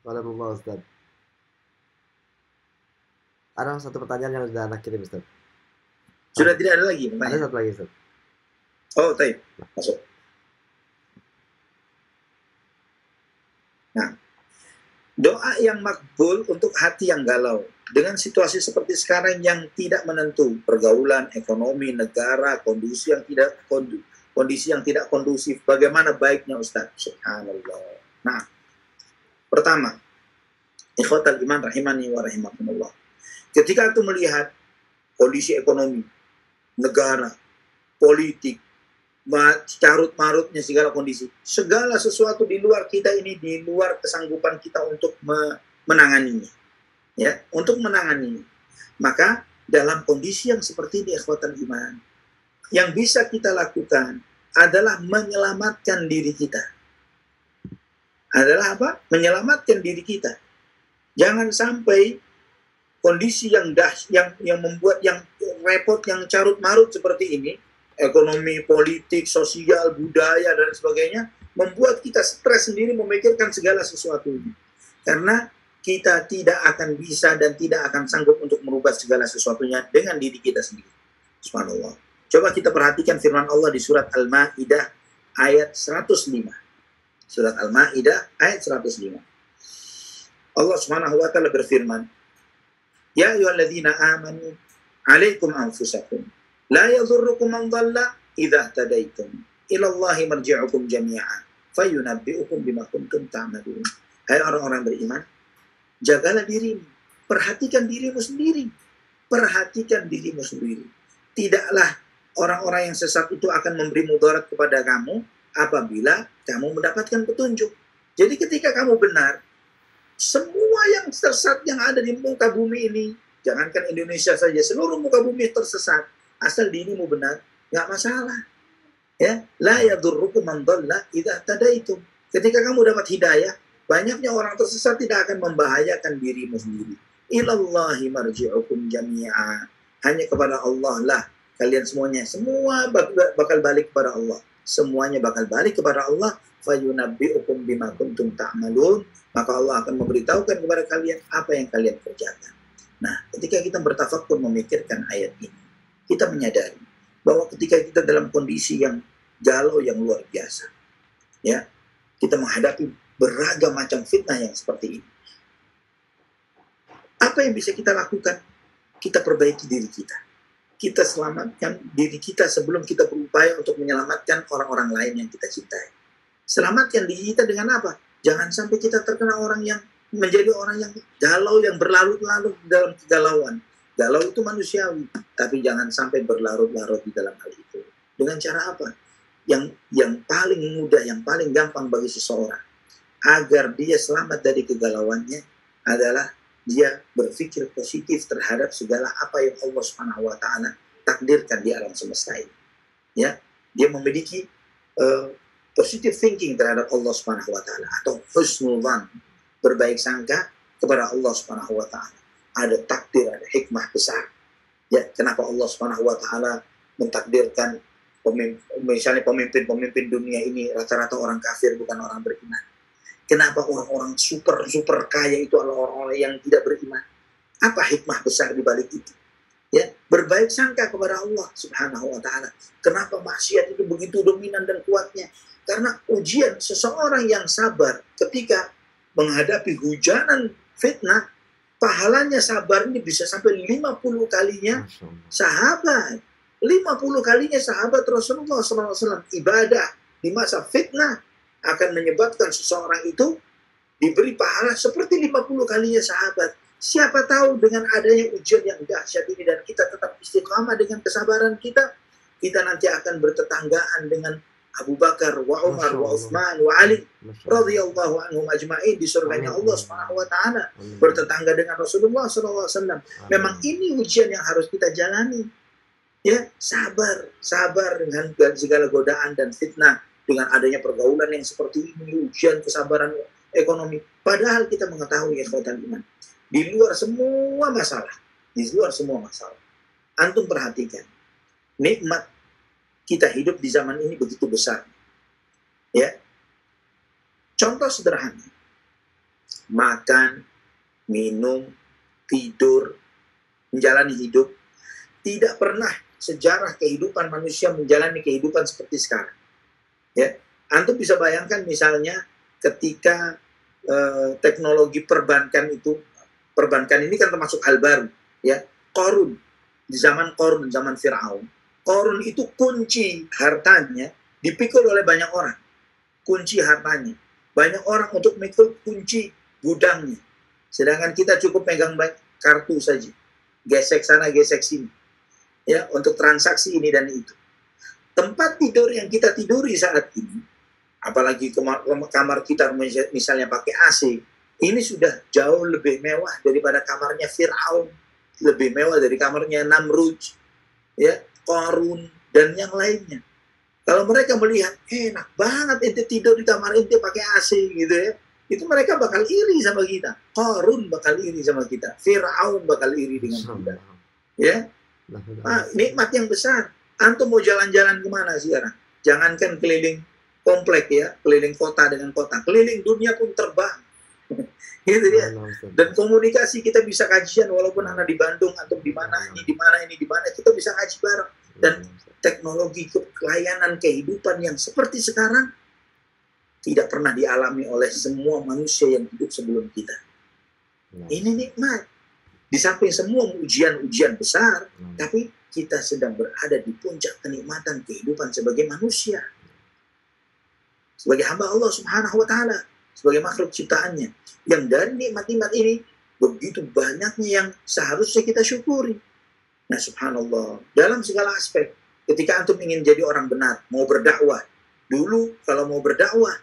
Subhanallah, Ustaz. Ada satu pertanyaan yang sudah anak kirim, Ustaz. Sudah tidak ada lagi? Ada satu lagi, Ustaz. Oh, baik. Masuk. Nah, doa yang makbul untuk hati yang galau. Dengan situasi seperti sekarang yang tidak menentu, pergaulan, ekonomi, negara, kondisi yang tidak kondusif. Bagaimana baiknya, Ustaz? Subhanallah. Nah, pertama, ikhwatal iman rahimani wa rahimakumullah. Ketika itu melihat kondisi ekonomi, negara, politik, carut-marutnya segala kondisi, segala sesuatu di luar kita ini, di luar kesanggupan kita untuk menanganinya, ya, untuk menanganinya. Maka dalam kondisi yang seperti ini, ikhwatal iman, yang bisa kita lakukan adalah menyelamatkan diri kita. Adalah apa? Menyelamatkan diri kita. Jangan sampai kondisi yang membuat yang repot, yang carut-marut seperti ini, ekonomi, politik, sosial, budaya, dan sebagainya, membuat kita stres sendiri memikirkan segala sesuatu ini. Karena kita tidak akan bisa dan tidak akan sanggup untuk merubah segala sesuatunya dengan diri kita sendiri. Subhanallah. Coba kita perhatikan firman Allah di surat Al-Ma'idah ayat 105. Surat Al-Ma'idah ayat 105. Allah Subhanahu wa taala berfirman, "Ya ayyuhalladzina amanu 'alaikum anfusakum la yadhurrukum man dhalla idza tadaitum ila Allahi marji'ukum jami'an fayunabbi'ukum bima kuntum ta'malun." Hai orang-orang beriman, jagalah dirimu, perhatikan dirimu sendiri. Perhatikan dirimu sendiri. Tidaklah orang-orang yang sesat itu akan memberi mudarat kepada kamu apabila kamu mendapatkan petunjuk. Jadi ketika kamu benar, semua yang sesat yang ada di muka bumi ini, jangankan Indonesia saja, seluruh muka bumi tersesat, asal dirimu benar, nggak masalah. Ya, la yadurrukum man dhalla idza tadaitum. Ketika kamu dapat hidayah, banyaknya orang tersesat tidak akan membahayakan dirimu sendiri. Ilallahi marji'ukum jami'a. Hanya kepada Allah lah kalian semuanya. Semua bakal balik kepada Allah. Semuanya bakal balik kepada Allah. Fayunabbi'ukum bima kuntum ta'malun. Maka Allah akan memberitahukan kepada kalian apa yang kalian kerjakan. Nah, ketika kita bertafakkur memikirkan ayat ini, kita menyadari bahwa ketika kita dalam kondisi yang galau yang luar biasa, ya, kita menghadapi beragam macam fitnah yang seperti ini. Apa yang bisa kita lakukan? Kita perbaiki diri kita. Kita selamatkan diri kita sebelum kita berupaya untuk menyelamatkan orang-orang lain yang kita cintai. Selamatkan diri kita dengan apa? Jangan sampai kita terkena orang yang menjadi orang yang galau, yang berlarut-larut dalam kegalauan. Galau itu manusiawi, tapi jangan sampai berlarut-larut di dalam hal itu. Dengan cara apa? Yang paling mudah, yang paling gampang bagi seseorang agar dia selamat dari kegalauannya adalah dia berpikir positif terhadap segala apa yang Allah Subhanahu wa taala takdirkan di alam semesta ini. Ya, dia memiliki positive thinking terhadap Allah Subhanahu wa taala atau husnul dzan, berbaik sangka kepada Allah Subhanahu wa taala. Ada takdir, ada hikmah besar. Ya, kenapa Allah Subhanahu wa taala mentakdirkan misalnya pemimpin dunia ini rata-rata orang kafir, bukan orang beriman. Kenapa orang-orang super kaya itu adalah orang-orang yang tidak beriman? Apa hikmah besar di balik itu? Ya, berbaik sangka kepada Allah Subhanahu wa taala. Kenapa maksiat itu begitu dominan dan kuatnya? Karena ujian seseorang yang sabar ketika menghadapi hujanan fitnah, pahalanya sabar ini bisa sampai 50 kalinya Masya Allah. sahabat. 50 kalinya sahabat Rasulullah SAW. Ibadah di masa fitnah akan menyebabkan seseorang itu diberi pahala seperti 50 kalinya sahabat. Siapa tahu dengan adanya ujian yang dahsyat ini dan kita tetap istiqamah dengan kesabaran kita, kita nanti akan bertetanggaan dengan Abu Bakar, wa Umar, Masya wa Allah. Utsman, wa Ali Masya Allah. radhiyallahu anhum ajma'in di surganya Amin. Allah Subhanahu wa taala, Amin. bertetangga dengan Rasulullah SAW. Memang Amin. ini ujian yang harus kita jalani. Ya, sabar dengan segala godaan dan fitnah, dengan adanya pergaulan yang seperti ini, ujian kesabaran ekonomi. Padahal kita mengetahui ikhwatal iman, di luar semua masalah, antum perhatikan, nikmat kita hidup di zaman ini begitu besar. Ya, contoh sederhana, makan, minum, tidur, menjalani hidup. Tidak pernah sejarah kehidupan manusia menjalani kehidupan seperti sekarang. Ya, antum bisa bayangkan misalnya ketika teknologi perbankan ini kan termasuk hal baru. Ya, Qarun, di zaman Qarun, zaman Fir'aun. Qarun itu kunci hartanya dipikul oleh banyak orang. Kunci hartanya. Banyak orang untuk memikul kunci gudangnya. Sedangkan kita cukup pegang kartu saja. Gesek sana, gesek sini. Ya, untuk transaksi ini dan itu. Tempat tidur yang kita tiduri saat ini, apalagi kamar kita misalnya pakai AC, ini sudah jauh lebih mewah daripada kamarnya Fir'aun, lebih mewah dari kamarnya Namrud, ya, Qarun, dan yang lainnya. Kalau mereka melihat, enak banget ente tidur di kamar ente pakai AC gitu ya, itu mereka bakal iri sama kita. Qarun bakal iri sama kita. Fir'aun bakal iri dengan kita. Ya, nikmat yang besar. Antum mau jalan-jalan kemana sekarang? Jangankan keliling komplek ya, keliling kota dengan kota, keliling dunia pun terbang. Gitu ya. Dan komunikasi kita bisa kajian walaupun anak di Bandung atau di mana, ini di mana, kita bisa kaji bareng. Dan teknologi layanan kehidupan yang seperti sekarang tidak pernah dialami oleh semua manusia yang hidup sebelum kita. Ini nikmat. Di samping semua ujian-ujian besar, tapi kita sedang berada di puncak kenikmatan kehidupan sebagai manusia. Sebagai hamba Allah Subhanahu wa taala, sebagai makhluk ciptaannya. Yang dari nikmat-nikmat ini begitu banyaknya yang seharusnya kita syukuri. Nah, subhanallah, dalam segala aspek, ketika antum ingin jadi orang benar, mau berdakwah, dulu kalau mau berdakwah,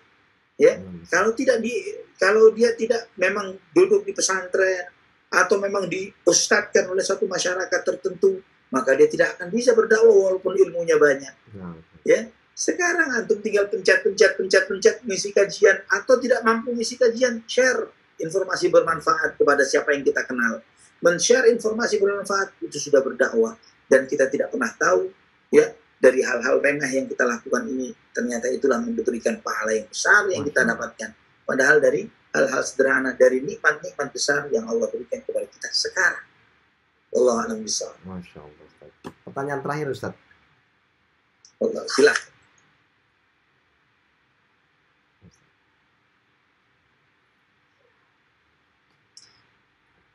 ya, kalau dia tidak memang duduk di pesantren atau memang diustadkan oleh satu masyarakat tertentu, maka dia tidak akan bisa berdakwah walaupun ilmunya banyak. Ya, sekarang antum tinggal pencet ngisi kajian, atau tidak mampu ngisi kajian, share informasi bermanfaat kepada siapa yang kita kenal. Men-share informasi bermanfaat itu sudah berdakwah, dan kita tidak pernah tahu ya dari hal-hal remeh yang kita lakukan ini ternyata itulah memberikan pahala yang besar yang kita dapatkan. Padahal dari hal-hal sederhana, dari nikmat-nikmat besar yang Allah berikan kepada kita sekarang. Allah a'lam bishawab. Masya Allah, Ustaz. Pertanyaan terakhir, Ustaz. Allah, silakan.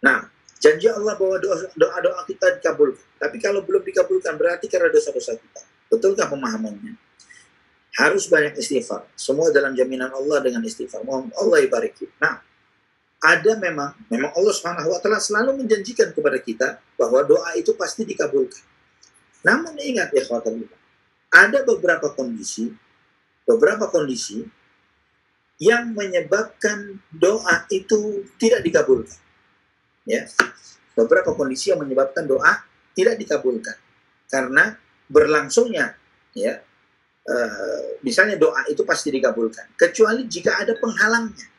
Nah, janji Allah bahwa doa-doa kita dikabulkan. Tapi kalau belum dikabulkan berarti karena dosa-dosa kita. Betulkah pemahamannya? Harus banyak istighfar. Semua dalam jaminan Allah dengan istighfar. Mohon Allah ibarik. Nah, ada memang Allah Subhanahu wa taala selalu menjanjikan kepada kita bahwa doa itu pasti dikabulkan. Namun ingat ya ikhwatal iman, ada beberapa kondisi yang menyebabkan doa itu tidak dikabulkan. Ya. Beberapa kondisi yang menyebabkan doa tidak dikabulkan. Karena berlangsungnya ya, misalnya doa itu pasti dikabulkan, kecuali jika ada penghalangnya.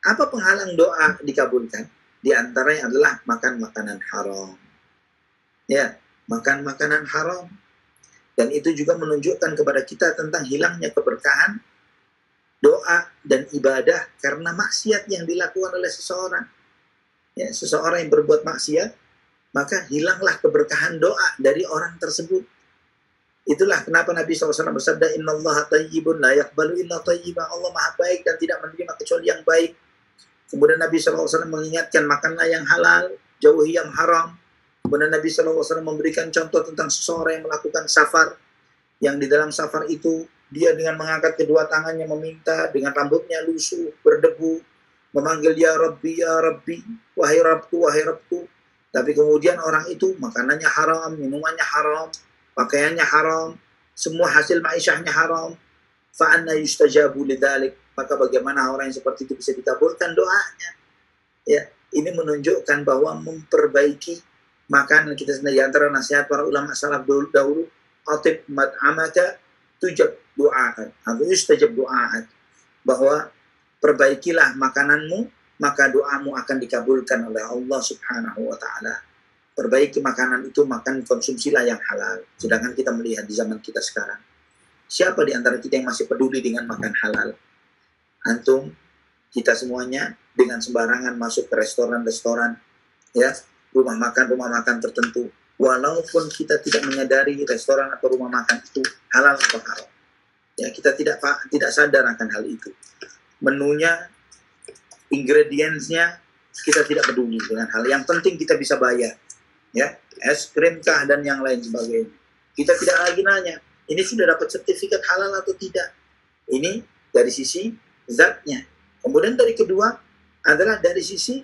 Apa penghalang doa dikabulkan? Di antaranya adalah makan makanan haram. Ya, makan makanan haram. Dan itu juga menunjukkan kepada kita tentang hilangnya keberkahan doa dan ibadah karena maksiat yang dilakukan oleh seseorang. Ya, seseorang yang berbuat maksiat, maka hilanglah keberkahan doa dari orang tersebut. Itulah kenapa Nabi SAW bersabda, Innallaha tayyibun la yaqbalu illa tayyiba. Allah maha baik dan tidak menerima kecuali yang baik. Kemudian Nabi SAW mengingatkan, makanlah yang halal, jauhi yang haram. Kemudian Nabi SAW memberikan contoh tentang seseorang yang melakukan safar, yang di dalam safar itu dia dengan mengangkat kedua tangannya meminta, dengan rambutnya lusuh, berdebu, memanggil ya Rabbi, wahai Rabbku, wahai Rabbku. Tapi kemudian orang itu makanannya haram, minumannya haram, pakaiannya haram, semua hasil ma'isyahnya haram. Fa'anna yustajabu lidzalik. Maka bagaimana orang yang seperti itu bisa dikabulkan doanya? Ya, ini menunjukkan bahwa memperbaiki makanan kita sendiri. Antara nasihat para ulama salaf dahulu, atib mat'amaka tujab du'a'at, atau yustajab du'a'at, bahwa perbaikilah makananmu, maka doamu akan dikabulkan oleh Allah Subhanahu wa ta'ala. Perbaiki makanan itu, makan konsumsilah yang halal. Sedangkan kita melihat di zaman kita sekarang, siapa di antara kita yang masih peduli dengan makan halal? Antum, kita semuanya dengan sembarangan masuk ke restoran-restoran, ya, rumah makan tertentu. Walaupun kita tidak menyadari restoran atau rumah makan itu halal atau haram. Ya, kita tidak sadar akan hal itu. Menunya, ingredientsnya, kita tidak peduli dengan hal. Yang penting kita bisa bayar. Ya, es krim kah dan yang lain sebagainya. Kita tidak lagi nanya, ini sudah dapat sertifikat halal atau tidak. Ini dari sisi zatnya. Kemudian dari kedua adalah dari sisi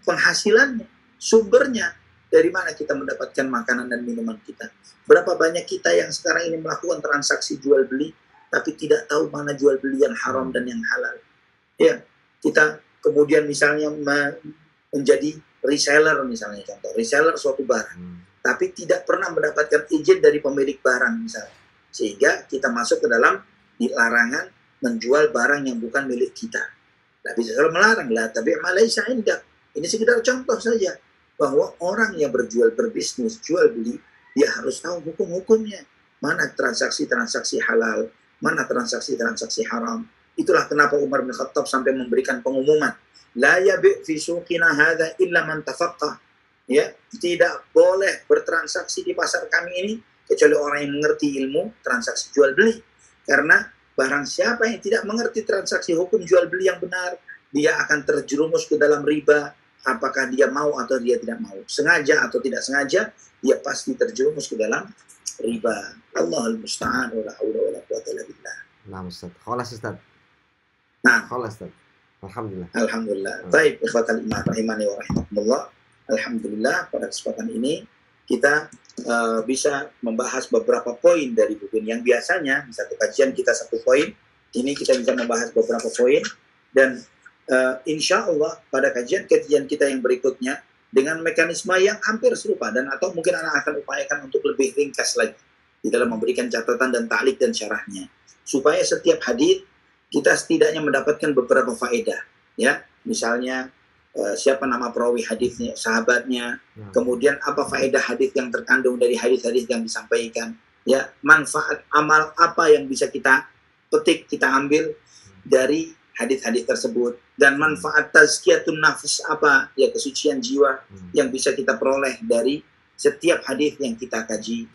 penghasilannya, sumbernya. Dari mana kita mendapatkan makanan dan minuman kita. Berapa banyak kita yang sekarang ini melakukan transaksi jual beli, tapi tidak tahu mana jual beli yang haram dan yang halal. Ya, kita kemudian misalnya menjadi reseller, misalnya contoh, reseller suatu barang, tapi tidak pernah mendapatkan izin dari pemilik barang misalnya, sehingga kita masuk ke dalam larangan menjual barang yang bukan milik kita. Nabi SAW melarang, la tabi' ma laysa indak. Ini sekedar contoh saja bahwa orang yang berbisnis, jual beli, dia harus tahu hukum-hukumnya, mana transaksi-transaksi halal, mana transaksi-transaksi haram. Itulah kenapa Umar bin Khattab sampai memberikan pengumuman, la yabi' fi suqina hadza illa man tafaqqah. Ya, tidak boleh bertransaksi di pasar kami ini kecuali orang yang mengerti ilmu transaksi jual beli. Karena barang siapa yang tidak mengerti transaksi hukum jual beli yang benar, dia akan terjerumus ke dalam riba, apakah dia mau atau dia tidak mau. Sengaja atau tidak sengaja, dia pasti terjerumus ke dalam riba. Allahul musta'an wa la haula wa la quwwata illa billah. Nah, Ustaz. Khalas, Ustaz. Nah, Khalas, Ustaz. Alhamdulillah. Alhamdulillah. Baik, ikhwatal iman rahimani wa rahimakumullah. Alhamdulillah pada kesempatan ini kita bisa membahas beberapa poin dari buku ini. Yang biasanya di satu kajian kita satu poin, ini kita bisa membahas beberapa poin, dan insya Allah pada kajian-kajian kita yang berikutnya dengan mekanisme yang hampir serupa, dan atau mungkin anak akan upayakan untuk lebih ringkas lagi di dalam memberikan catatan dan ta'liq dan syarahnya, supaya setiap hadis kita setidaknya mendapatkan beberapa faedah, ya, misalnya siapa nama perawi hadisnya, sahabatnya, kemudian apa faedah hadis yang terkandung dari hadis-hadis yang disampaikan, ya, manfaat amal apa yang bisa kita petik, kita ambil dari hadis-hadis tersebut, dan manfaat tazkiyatun nafs apa, ya, kesucian jiwa yang bisa kita peroleh dari setiap hadis yang kita kaji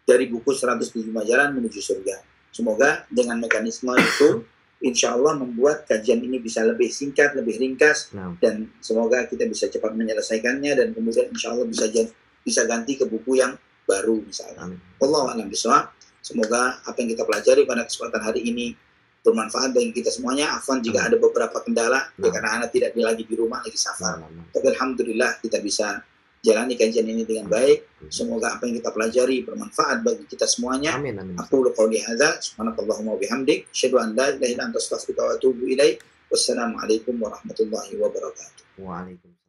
dari buku 105 Jalan Menuju Surga. Semoga dengan mekanisme itu insya Allah membuat kajian ini bisa lebih singkat, lebih ringkas, dan semoga kita bisa cepat menyelesaikannya, dan kemudian insya Allah bisa ganti ke buku yang baru misalnya. Wallahu a'lam bishawab. Semoga apa yang kita pelajari pada kesempatan hari ini bermanfaat bagi kita semuanya. Afwan jika ada beberapa kendala, ya, karena anak tidak lagi di rumah, lagi safar. Tapi alhamdulillah kita bisa jalani kajian ini dengan baik. Semoga apa yang kita pelajari bermanfaat bagi kita semuanya. Amin, amin. Aqulu qouli hadza, subhanakallahumma wa bihamdik, asyhadu an la ilaha illa anta astaghfiruka wa atubu ilaik. Wassalamualaikum warahmatullahi wabarakatuh. Waalaikumsalam.